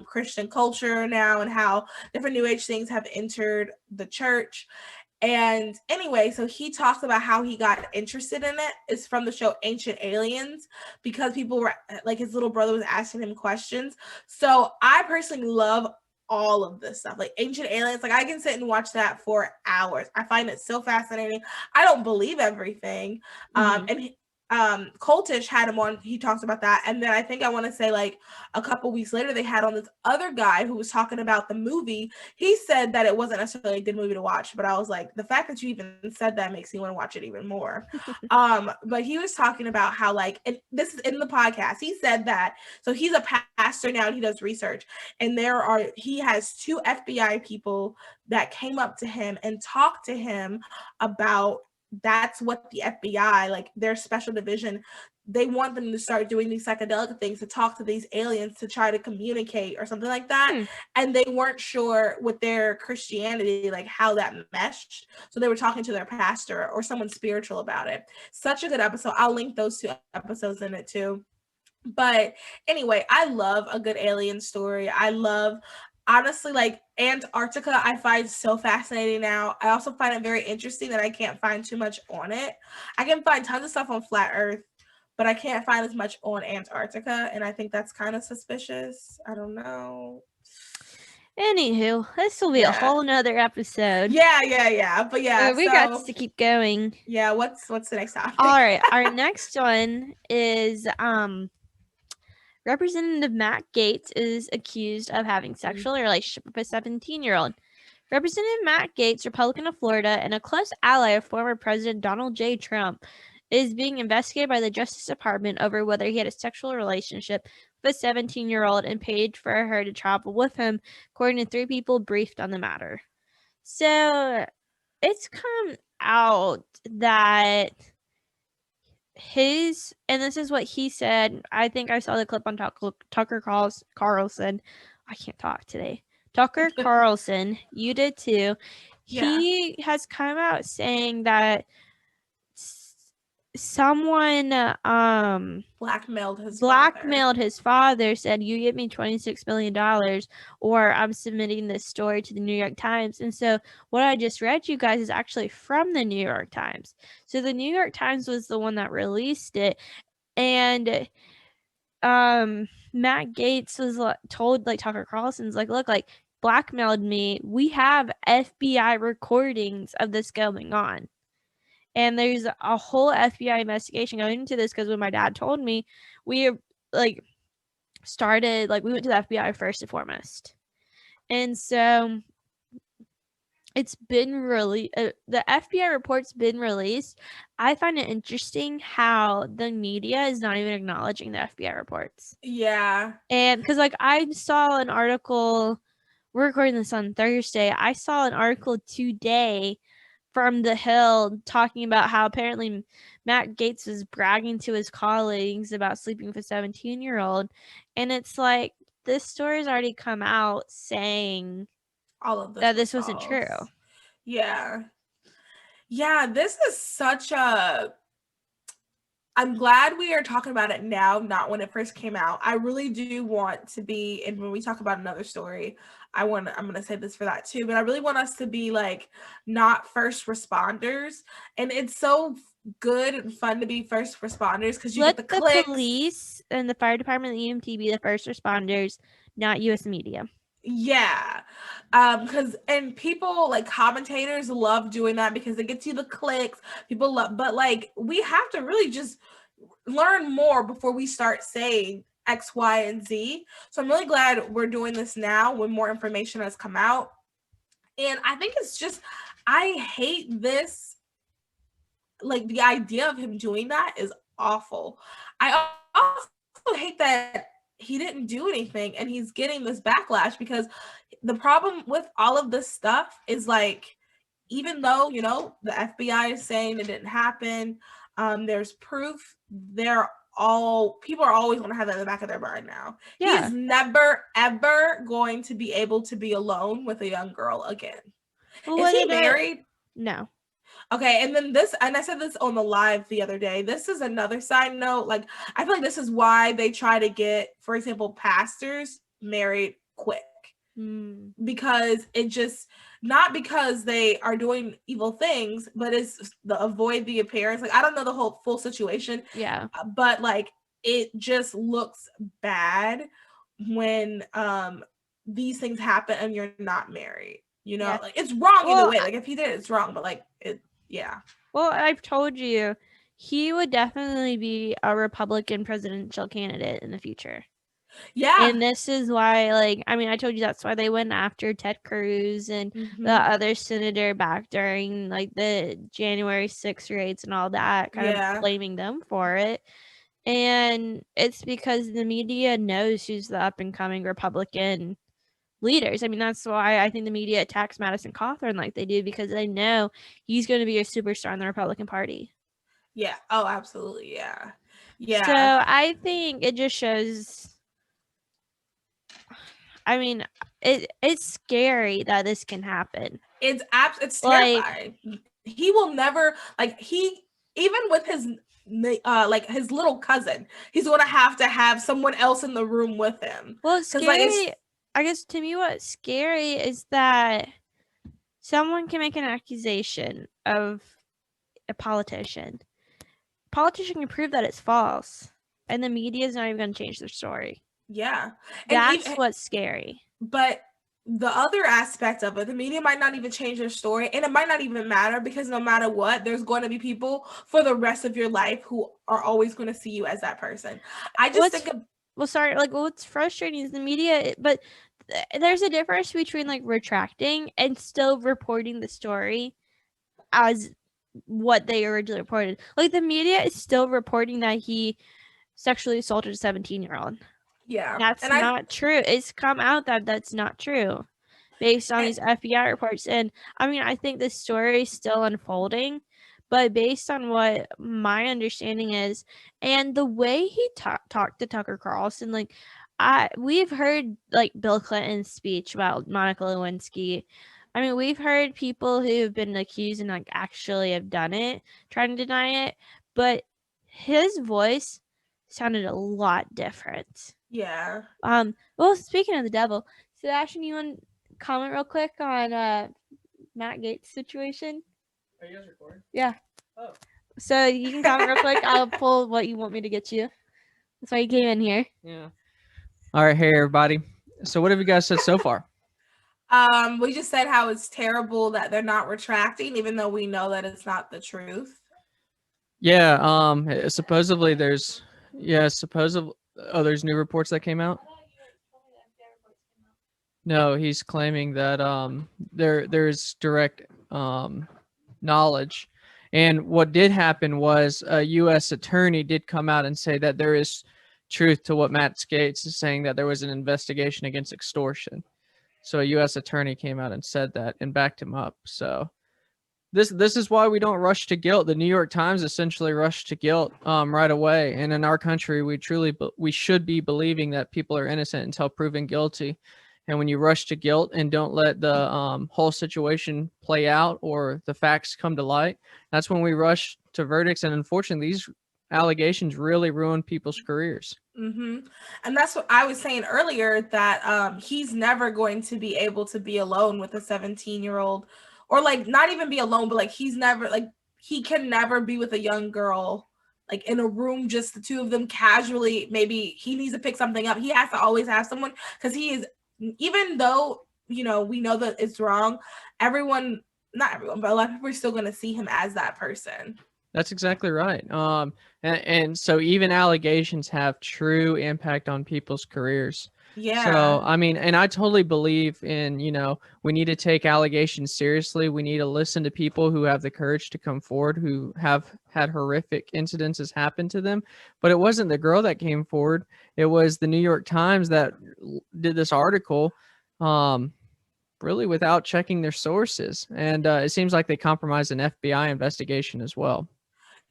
Christian culture now, and how different New Age things have entered the church. And anyway, so he talks about how he got interested in it is from the show Ancient Aliens, because people were like, his little brother was asking him questions. So I personally love all of this stuff, like Ancient Aliens. Like, I can sit and watch that for hours. I find it so fascinating. I don't believe everything. And Cultish had him on, he talks about that. And then I think I want to say like a couple weeks later, they had on this other guy who was talking about the movie. He said that it wasn't necessarily a good movie to watch, but I was like, the fact that you even said that makes me want to watch it even more. But he was talking about how, like, and this is in the podcast, he said that, so he's a pastor now and he does research, and he has 2 FBI people that came up to him and talked to him about, that's what the FBI, like their special division, they want them to start doing these psychedelic things to talk to these aliens to try to communicate or something like that. And they weren't sure with their Christianity, like how that meshed. So they were talking to their pastor or someone spiritual about it. Such a good episode. I'll link those 2 episodes in it too. But anyway, I love a good alien story. I love, honestly, like Antarctica, I find so fascinating now. I also find it very interesting that I can't find too much on it. I can find tons of stuff on Flat Earth, but I can't find as much on Antarctica, and I think that's kind of suspicious. I don't know. Anywho, this will be a whole nother episode. Yeah. But yeah, we got to keep going. Yeah, what's the next topic? All right, our next one is Representative Matt Gaetz is accused of having sexual relationship with a 17-year-old. Representative Matt Gaetz, Republican of Florida and a close ally of former President Donald J. Trump, is being investigated by the Justice Department over whether he had a sexual relationship with a 17-year-old and paid for her to travel with him, according to 3 people briefed on the matter. So it's come out that and this is what he said. I think I saw the clip on Tucker Carlson. I can't talk today. Tucker Carlson, you did too. Yeah. He has come out saying that someone blackmailed his father, said, you give me $26 million or I'm submitting this story to the New York Times. And so what I just read you guys is actually from the New York Times. So the New York Times was the one that released it. And Matt Gaetz was told, like, Tucker Carlson's like, look, like, blackmailed me. We have FBI recordings of this going on. And there's a whole FBI investigation going into this, because when my dad told me, we like started, like, we went to the FBI first and foremost. And so it's been really the FBI report's been released. I find it interesting how the media is not even acknowledging the FBI reports. Yeah. And because, like, I saw an article, we're recording this on Thursday, I saw an article today from The Hill talking about how apparently Matt Gaetz was bragging to his colleagues about sleeping with a 17-year-old. And it's like, this story's already come out saying all of this that this wasn't true. Yeah, this is such a, I'm glad we are talking about it now, not when it first came out. I really do want to be, and when we talk about another story, I'm going to say this for that too, but I really want us to be like not first responders. And it's so good and fun to be first responders because you get the clicks. Police and the fire department and the EMT be the first responders, not U.S. media. Yeah. Because and people like commentators love doing that because it gets you the clicks. People love, but like we have to really just learn more before we start saying X, Y, and Z. So I'm really glad we're doing this now when more information has come out. And I think it's just, I hate this. Like the idea of him doing that is awful. I also hate that he didn't do anything and he's getting this backlash because the problem with all of this stuff is like, even though, you know, the FBI is saying it didn't happen, there's proof, people are always going to have that in the back of their mind now. Yeah. He is never, ever going to be able to be alone with a young girl again. Well, is he married? No. Okay, and then this, and I said this on the live the other day, this is another side note. Like, I feel like this is why they try to get, for example, pastors married quick. Because it just, not because they are doing evil things, but it's the avoid the appearance. Like, I don't know the whole full situation. Yeah. But like, it just looks bad when these things happen and you're not married. You know, like it's wrong either way. Like if he did it, it's wrong, but like it, yeah. Well, I've told you, he would definitely be a Republican presidential candidate in the future. Yeah. And this is why, like, I mean, I told you that's why they went after Ted Cruz and the other senator back during like the January 6th raids and all that, kind of blaming them for it. And it's because the media knows who's the up and coming Republican leaders. I mean, that's why I think the media attacks Madison Cawthorn like they do, because they know he's going to be a superstar in the Republican Party. Yeah. Oh, absolutely. Yeah. Yeah. So I think it just shows. I mean, it's scary that this can happen. It's terrifying. Like, he will never, like, even with his like his little cousin, he's gonna have someone else in the room with him. Well, it's scary. Like, I guess to me, what's scary is that someone can make an accusation of a politician. Politician can prove that it's false, and the media is not even going to change their story. Yeah. That's what's scary. But the other aspect of it, the media might not even change their story, and it might not even matter, because no matter what, there's going to be people for the rest of your life who are always going to see you as that person. I just what's frustrating is the media, but there's a difference between like retracting and still reporting the story as what they originally reported. Like, the media is still reporting that he sexually assaulted a 17-year-old. Yeah. That's not true. It's come out that that's not true based on these FBI reports. And I mean, I think this story is still unfolding, but based on what my understanding is and the way he talked to Tucker Carlson, like, we've heard like Bill Clinton's speech about Monica Lewinsky. I mean, we've heard people who have been accused and like actually have done it, trying to deny it, but his voice sounded a lot different. Yeah. Well, speaking of the devil, Sebastian, you want to comment real quick on Matt Gaetz' situation? Are you guys recording? Yeah. Oh. So you can comment real quick. I'll pull what you want me to get you. That's why you came in here. Yeah. All right, hey everybody. So what have you guys said so far? We just said how it's terrible that they're not retracting, even though we know that it's not the truth. Yeah. Supposedly there's new reports that came out. No, he's claiming that there's direct knowledge. And what did happen was a U.S. attorney did come out and say that there is truth to what Matt Gaetz is saying, that there was an investigation against extortion. So a U.S. attorney came out and said that and backed him up. So this is why we don't rush to guilt. The New York Times essentially rushed to guilt right away. And in our country, we should be believing that people are innocent until proven guilty. And when you rush to guilt and don't let the whole situation play out or the facts come to light, that's when we rush to verdicts. And unfortunately, these allegations really ruin people's careers. Mm-hmm. And that's what I was saying earlier, that he's never going to be able to be alone with a 17-year-old, or like not even be alone, but like he can never be with a young girl, like in a room, just the two of them casually. Maybe he needs to pick something up. He has to always have someone, because he is even though, you know, we know that it's wrong, not everyone, but a lot of people are still going to see him as that person. That's exactly right. And so even allegations have true impact on people's careers. Yeah. So, I mean, and I totally believe in, we need to take allegations seriously. We need to listen to people who have the courage to come forward, who have had horrific incidences happen to them. But it wasn't the girl that came forward. It was the New York Times that did this article, really without checking their sources. And it seems like they compromised an FBI investigation as well.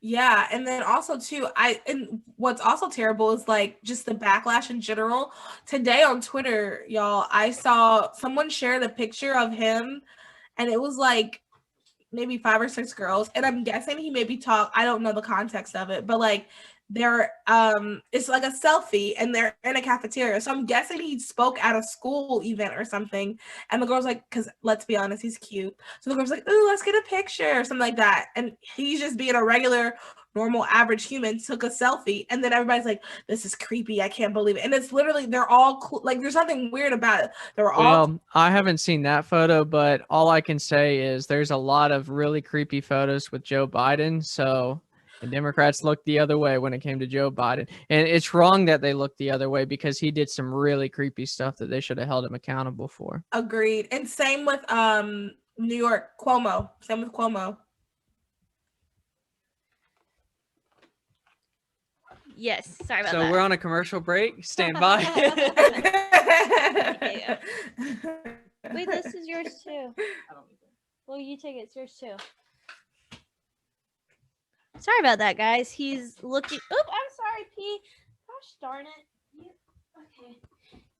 Yeah, and then also too, and what's also terrible is like just the backlash in general. Today on Twitter, y'all, I saw someone share the picture of him, and it was like maybe 5 or 6 girls, and I'm guessing he maybe I don't know the context of it, but like they're it's like a selfie and they're in a cafeteria. So I'm guessing he spoke at a school event or something. And the girl's like, because let's be honest, he's cute. So the girl's like, ooh, let's get a picture or something like that. And he's just being a regular, normal, average human, took a selfie. And then everybody's like, this is creepy. I can't believe it. And it's literally, they're all like, there's nothing weird about it. They're all. Well, I haven't seen that photo, but all I can say is there's a lot of really creepy photos with Joe Biden. So the Democrats looked the other way when it came to Joe Biden. And it's wrong that they looked the other way because he did some really creepy stuff that they should have held him accountable for. Agreed. And same with New York, Cuomo. Same with Cuomo. Yes, sorry about that. So we're on a commercial break. Stand by. Yeah. Wait, this is yours too. Well, you take it. It's yours too. Sorry about that, guys. He's looking. Oop, I'm sorry, P. Gosh darn it. Okay.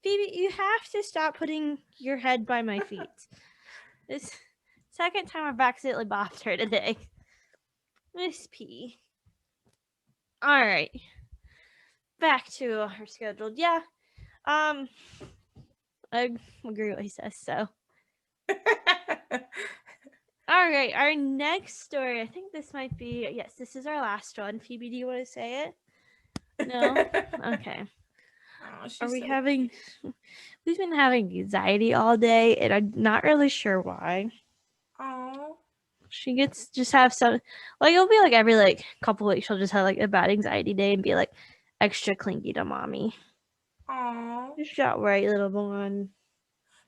Phoebe, you have to stop putting your head by my feet. This second time I've accidentally bopped her today. Miss P. All right. Back to our scheduled. Yeah. I agree with what he says, so. All right, our next story. I think this might be, yes, this is our last one. Phoebe, do you want to say it? No? Okay. We've been having anxiety all day, and I'm not really sure why. Oh. She just have some, like, it'll be like every, like, couple weeks, she'll just have, like, a bad anxiety day and be, like, extra clingy to mommy. Oh. Just got right, little one.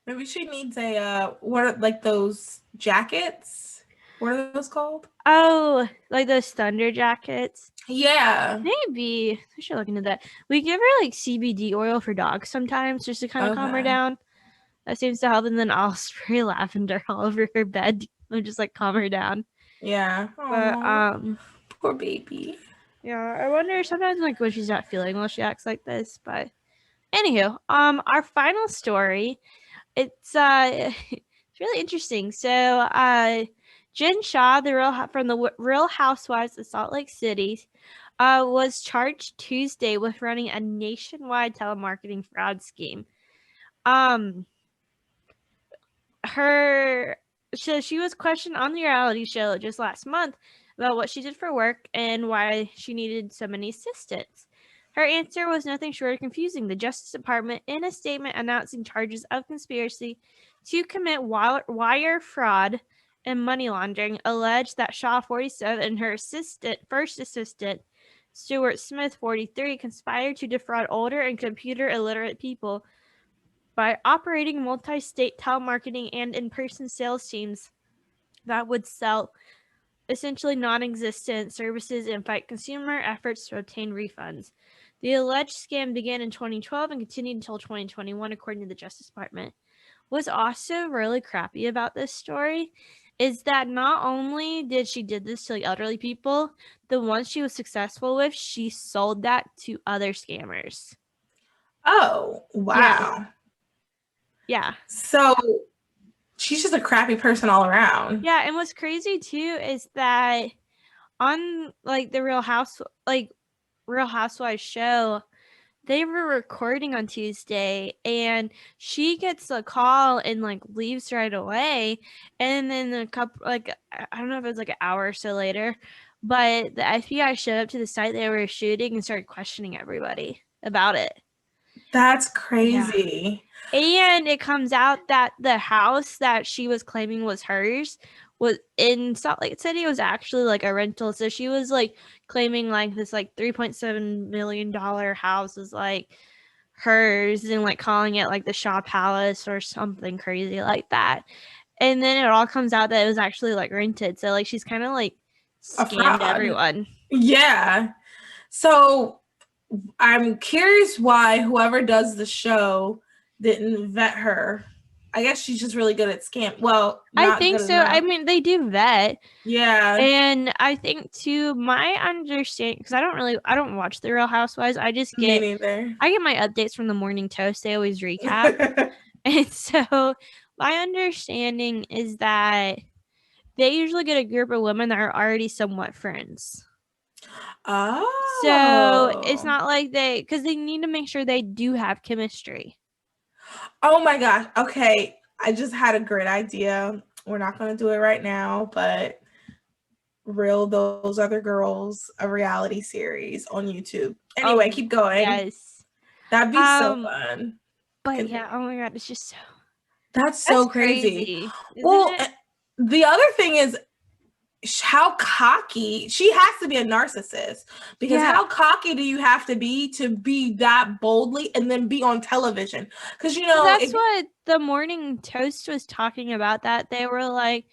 Maybe she needs what are like those jackets? What are those called? Oh, like those thunder jackets? Yeah. Maybe. I should look into that. We give her like CBD oil for dogs sometimes just to kind of calm her down. That seems to help. And then I'll spray lavender all over her bed and just like calm her down. Yeah. But poor baby. Yeah, I wonder sometimes like when she's not feeling well, she acts like this. But anywho, our final story, it's really interesting. So Jen Shaw, from the Real Housewives of Salt Lake City, was charged Tuesday with running a nationwide telemarketing fraud scheme. She was questioned on the reality show just last month about what she did for work and why she needed so many assistants. Her answer was nothing short of confusing. The Justice Department, in a statement announcing charges of conspiracy to commit wire fraud and money laundering, alleged that Shaw, 47, and her first assistant, Stuart Smith, 43, conspired to defraud older and computer illiterate people by operating multi-state telemarketing and in-person sales teams that would sell essentially non-existent services and fight consumer efforts to obtain refunds. The alleged scam began in 2012 and continued until 2021, according to the Justice Department. What's also really crappy about this story is that not only did she did this to like elderly people, the ones she was successful with, she sold that to other scammers. Oh, wow. Yeah. So she's just a crappy person all around. Yeah, and what's crazy too is that on like the Real Housewives show, they were recording on Tuesday, and she gets a call and like leaves right away. And then a couple, like I don't know if it was like an hour or so later, but the FBI showed up to the site they were shooting and started questioning everybody about it. That's crazy. And it comes out that the house that she was claiming was hers was in Salt Lake City was actually like a rental. So she was like claiming like this like $3.7 million house is like hers and like calling it like the Shaw Palace or something crazy like that. And then it all comes out that it was actually like rented. So like she's kind of like scammed everyone. Yeah. So I'm curious why whoever does the show didn't vet her. I guess she's just really good at scam. Well, I think good so. enough. I mean, they do vet. Yeah. And I think too, my understanding, because I don't watch The Real Housewives. I just Me get neither. I get my updates from the Morning Toast. They always recap. And so my understanding is that they usually get a group of women that are already somewhat friends. Oh. So it's not like because they need to make sure they do have chemistry. Oh my gosh. Okay. I just had a great idea. We're not going to do it right now, but Real Those Other Girls, a reality series on YouTube. Anyway, keep going. Yes. That'd be so fun. But yeah, oh my God, it's just so... That's so crazy. Well, the other thing is how cocky she has to be a narcissist, because how cocky do you have to be that boldly and then be on television? Because that's what the Morning Toast was talking about, that they were like,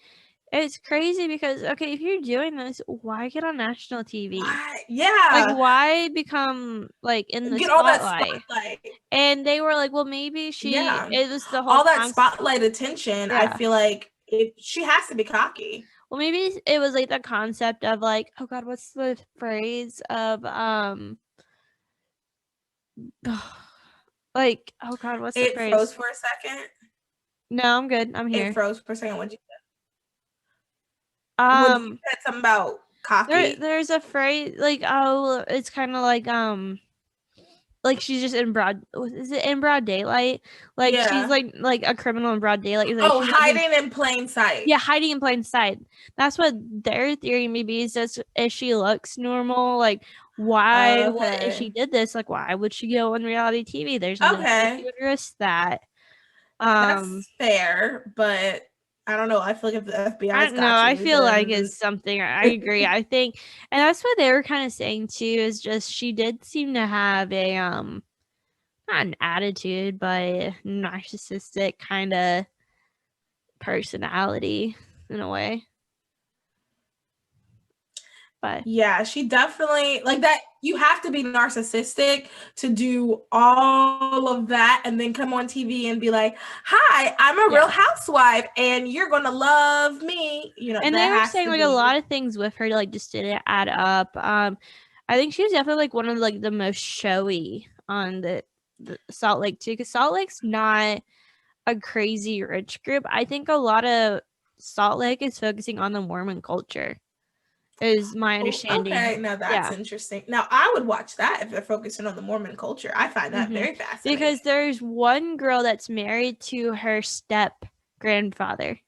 it's crazy because okay, if you're doing this, why get on national TV? Yeah, why become like in the get spotlight? all that spotlight? And they were like, well, maybe it was the whole all that spotlight attention. Yeah. I feel like she has to be cocky. Well, maybe it was like the concept of like, oh God, what's the phrase of like, oh God, what's the phrase? It froze for a second. No, I'm good. I'm here. It froze for a second. What'd you say? You said something about cocky. There's a phrase like, oh, it's kind of like she's just in broad. Is it in broad daylight? Like she's like a criminal in broad daylight. Like, hiding in plain sight. Yeah, hiding in plain sight. That's what their theory maybe is. Just if she looks normal, like why? What if she did this? Like why would she go on reality TV? There's no way she would risk that. That's fair, but I don't know. I feel like if the FBI, I don't know. I feel like it's something. I agree. I think, and that's what they were kind of saying too. Is just she did seem to have a not an attitude, but narcissistic kind of personality in a way. But yeah, she definitely like that. You have to be narcissistic to do all of that and then come on TV and be like, hi, I'm a real housewife and you're going to love me. And they were saying like a lot of things with her like just didn't add up. I think she was definitely like one of like the most showy on the Salt Lake too, because Salt Lake's not a crazy rich group. I think a lot of Salt Lake is focusing on the Mormon culture. Is my understanding. Okay, now that's interesting. Now I would watch that if they're focusing on the Mormon culture. I find that very fascinating. Because there's one girl that's married to her step grandfather.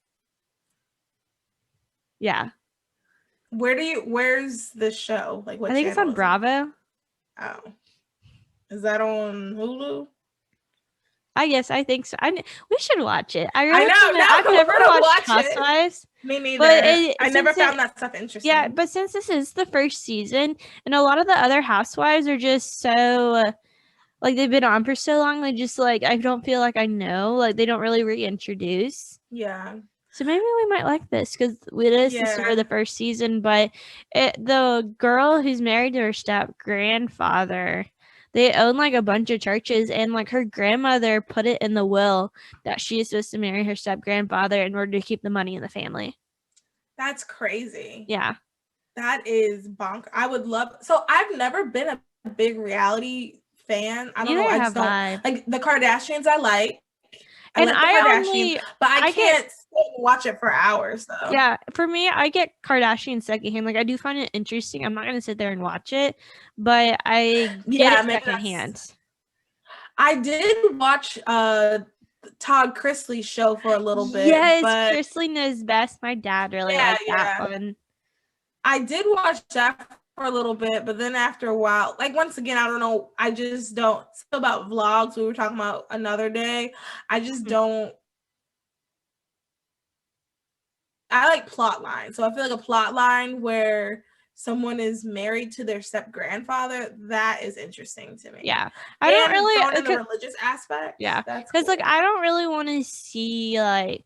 Yeah. Where's the show? Like what? I think it's on Bravo. Oh. Is that on Hulu? I think so. We should watch it. I know. I've never watched Housewives. Me neither. But I never found that stuff interesting. Yeah, but since this is the first season, and a lot of the other Housewives are just so, like, they've been on for so long, they just, like, I don't feel like I know. Like, they don't really reintroduce. Yeah. So maybe we might like this, because this is for the first season, but the girl who's married to her step-grandfather, they own like a bunch of churches, and like her grandmother put it in the will that she is supposed to marry her step grandfather in order to keep the money in the family. That's crazy. Yeah. That is bonk. I would love. So I've never been a big reality fan. I don't know. I just don't like the Kardashians. I like. But I can't watch it for hours though. Yeah, for me, I get Kardashian secondhand. Like I do find it interesting. I'm not gonna sit there and watch it, but I get it secondhand. I did watch Todd Chrisley's show for a little bit. Yes, Chrisley knows best. My dad really liked that one. I did watch that for a little bit, but then after a while, like once again, I don't know, I just don't. Still about vlogs, we were talking about another day. I just don't. I like plot lines, so I feel like a plot line where someone is married to their step grandfather, that is interesting to me. Yeah, I don't really thrown in the religious aspect. Yeah, that's because cool. like I don't really want to see like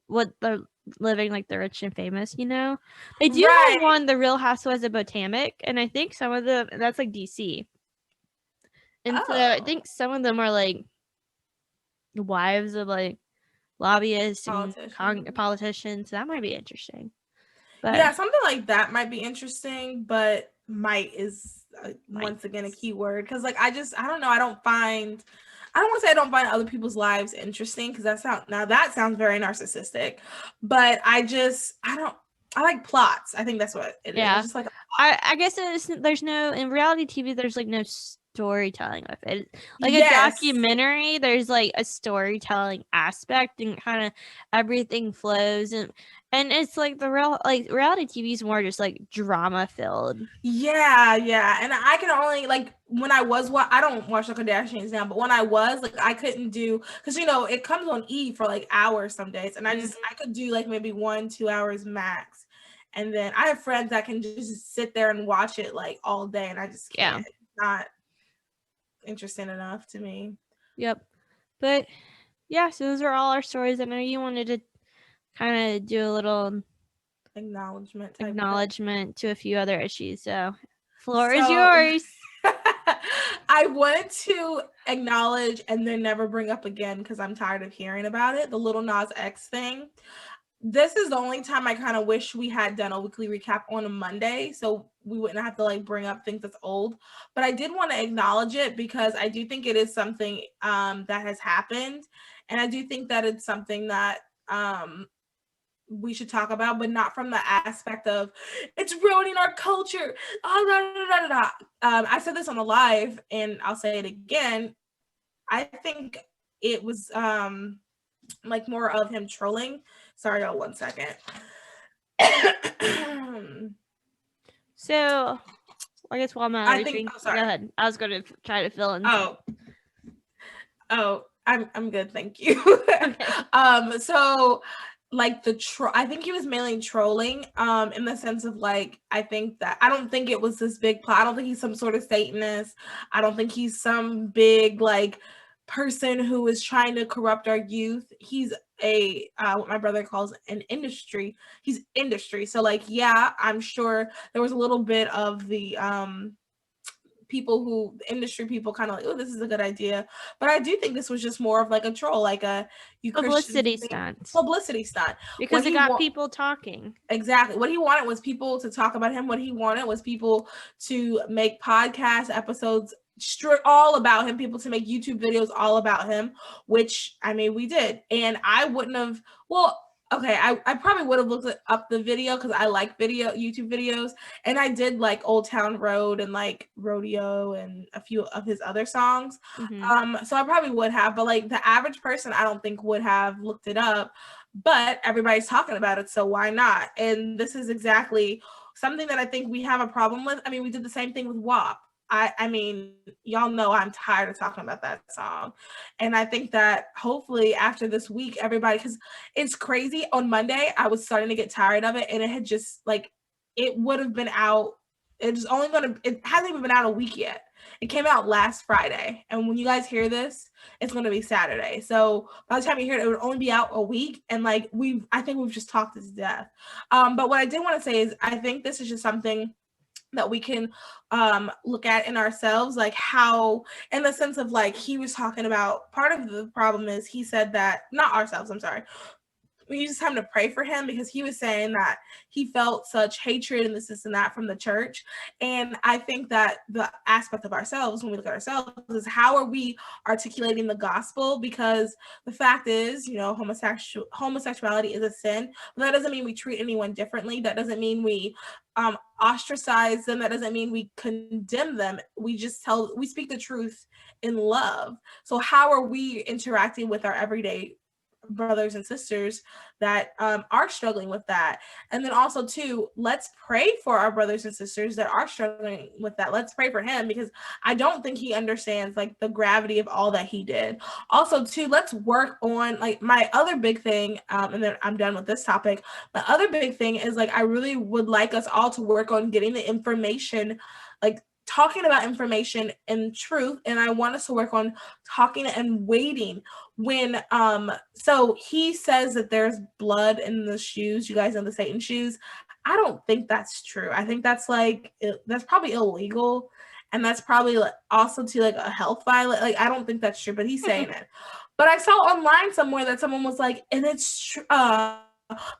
what they're living like the rich and famous. You know, they do have one, The Real Housewives of Potomac, and I think some of them that's like DC, and so I think some of them are like wives of like lobbyists and politicians. So that might be interesting. But yeah, something like that might be interesting, but might is once again a key word, because like I don't know, I don't want to say I don't find other people's lives interesting, because that sounds very narcissistic, but I like plots. I think that's what it is. It's just like I guess there's no, in reality TV there's like no storytelling with it. Like a documentary, there's like a storytelling aspect and kind of everything flows, and it's like the reality TV is more just like drama filled. Yeah, and I can only like when I don't watch the Kardashians now, but when I was like I couldn't do, because you know it comes on E for like hours some days, and I could do like maybe 1-2 hours max, and then I have friends that can just sit there and watch it like all day, and I just can't. It's not interesting enough to me. Yep. But yeah, so those are all our stories. I know you wanted to kind of do a little acknowledgement to a few other issues, so floor is yours. I wanted to acknowledge and then never bring up again, because I'm tired of hearing about it, the Lil Nas X thing. This is the only time I kind of wish we had done a weekly recap on a Monday, so we wouldn't have to like bring up things that's old. But I did want to acknowledge it, because I do think it is something that has happened, and I do think that it's something that we should talk about, but not from the aspect of it's ruining our culture. I said this on a live, and I'll say it again. I think it was like more of him trolling. Sorry, y'all, 1 second. So I guess while I'm reaching, go ahead. I was going to try to fill in. I'm good, thank you. Okay. So like I think he was mainly trolling in the sense of like, I don't think it was this big plot. I don't think he's some sort of Satanist. I don't think he's some big like person who is trying to corrupt our youth. He's a what my brother calls an industry. He's industry. So like, yeah, I'm sure there was a little bit of the industry people kind of like, oh, this is a good idea, but I do think this was just more of like a troll, like a publicity stunt, because it got people talking. Exactly. What he wanted was people to talk about him. What he wanted was people to make podcast episodes all about him, people to make YouTube videos all about him, which I mean we did. And I wouldn't have, okay, I probably would have looked up the video, because I like YouTube videos, and I did like Old Town Road and like Rodeo and a few of his other songs. Mm-hmm. So I probably would have, but like the average person I don't think would have looked it up, but everybody's talking about it, so why not? And this is exactly something that I think we have a problem with. I mean, we did the same thing with WAP. I mean, y'all know I'm tired of talking about that song. And I think that hopefully after this week, everybody, because it's crazy. On Monday, I was starting to get tired of it, and it had just like, it would have been out. It hasn't even been out a week yet. It came out last Friday. And when you guys hear this, it's going to be Saturday. So by the time you hear it, it would only be out a week. And like, I think we've just talked this to death. But what I did want to say is I think this is just something that we can look at in ourselves, like how, in the sense of like, he was talking about, part of the problem is he said that, not ourselves, I'm sorry, we use time to pray for him, because he was saying that he felt such hatred and this and that from the church. And I think that the aspect of ourselves, when we look at ourselves, is how are we articulating the gospel? Because the fact is, you know, homosexuality is a sin, but that doesn't mean we treat anyone differently. That doesn't mean we ostracize them. That doesn't mean we condemn them. We speak the truth in love. So how are we interacting with our everyday brothers and sisters that are struggling with that. And then also too, let's pray for our brothers and sisters that are struggling with that. Let's pray for him, because I don't think he understands like the gravity of all that he did. Also too, let's work on like my other big thing, and then I'm done with this topic. My other big thing is like I really would like us all to work on getting the information, like talking about information and truth, and I want us to work on talking and waiting when so he says that there's blood in the shoes, you guys know, the Satan shoes. I don't think that's true. I think that's like that's probably illegal, and that's probably like also to like a health violation. Like I don't think that's true, but he's saying it. But I saw online somewhere that someone was like, and it's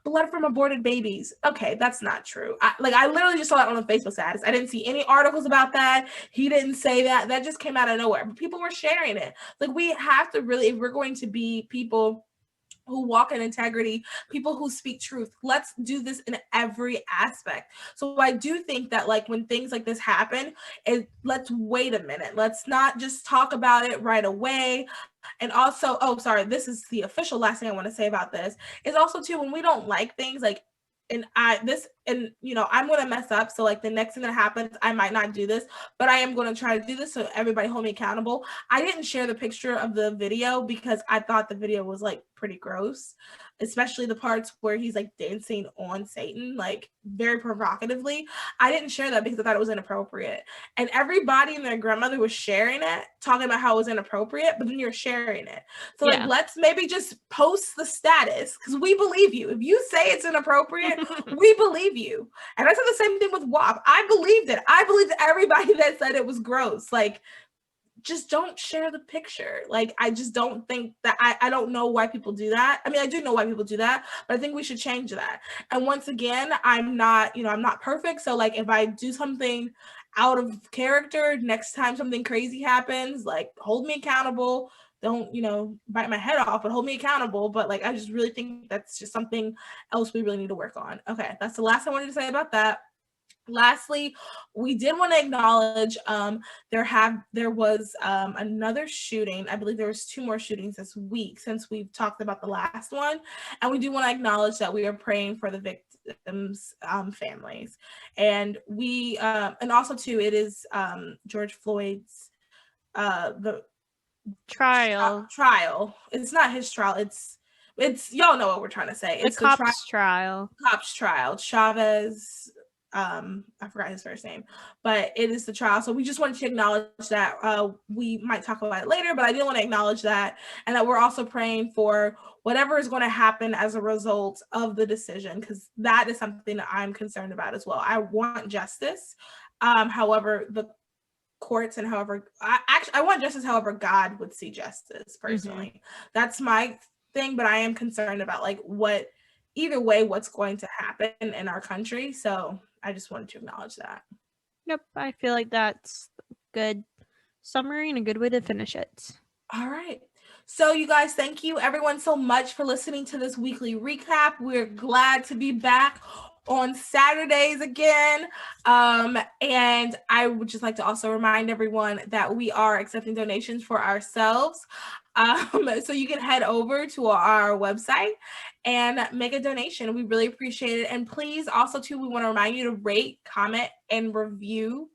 blood from aborted babies. Okay, that's not true. I literally just saw that on the Facebook status. I didn't see any articles about that. He didn't say that. That just came out of nowhere. But people were sharing it. Like we have to really, if we're going to be people who walk in integrity, people who speak truth, let's do this in every aspect. So I do think that like when things like this happen, let's wait a minute. Let's not just talk about it right away. And also, this is the official last thing I want to say about this, is also too, when we don't like things like, I'm going to mess up. So like the next thing that happens, I might not do this, but I am going to try to do this. So everybody hold me accountable. I didn't share the picture of the video because I thought the video was like pretty gross, especially the parts where he's like dancing on Satan, like very provocatively. I didn't share that because I thought it was inappropriate. And everybody and their grandmother was sharing it, talking about how it was inappropriate, but then you're sharing it. So like, let's maybe just post the status, because we believe you. If you say it's inappropriate, we believe you. And I said the same thing with WAP. I believed it. I believed everybody that said it was gross. Like, just don't share the picture. Like, I just don't think that, I don't know why people do that. I mean, I do know why people do that, but I think we should change that. And once again, I'm not perfect. So like, if I do something out of character, next time something crazy happens, like hold me accountable. Don't, bite my head off, but hold me accountable. But like, I just really think that's just something else we really need to work on. Okay, that's the last I wanted to say about that. Lastly, we did want to acknowledge there was another shooting. I believe there was 2 more shootings this week since we've talked about the last one, and we do want to acknowledge that we are praying for the victims' families, and we and also too, it is George Floyd's the trial. It's not his trial. It's y'all know what we're trying to say. It's the cop's trial. Cop's trial. Chavez. I forgot his first name, but it is the trial. So we just wanted to acknowledge that. We might talk about it later, but I did want to acknowledge that, and that we're also praying for whatever is going to happen as a result of the decision, because that is something that I'm concerned about as well. I want justice. However, the courts and however I want justice, however God would see justice personally. That's my thing, but I am concerned about like either way what's going to happen in our country. So I just wanted to acknowledge that. Yep, I feel like that's a good summary and a good way to finish it. All right. So you guys, thank you everyone so much for listening to this weekly recap. We're glad to be back on Saturdays again. And I would just like to also remind everyone that we are accepting donations for ourselves. So you can head over to our website and make a donation. We really appreciate it. And please also too, we want to remind you to rate, comment, and review.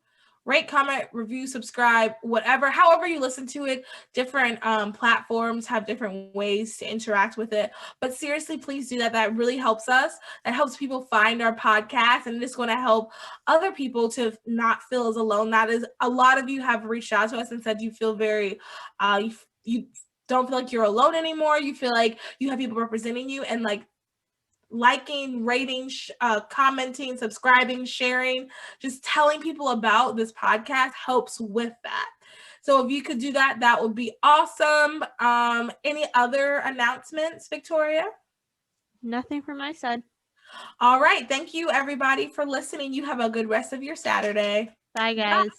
Rate, comment, review, subscribe, however you listen to it. Different platforms have different ways to interact with it. But seriously, please do that. That really helps us. That helps people find our podcast, and it's going to help other people to not feel as alone. That is, a lot of you have reached out to us and said you feel very, you don't feel like you're alone anymore. You feel like you have people representing you, and like liking, rating, commenting, subscribing, sharing, just telling people about this podcast helps with that. So if you could do that, that would be awesome. Any other announcements, Victoria? Nothing from my side. All right. Thank you, everybody, for listening. You have a good rest of your Saturday. Bye, guys. Bye.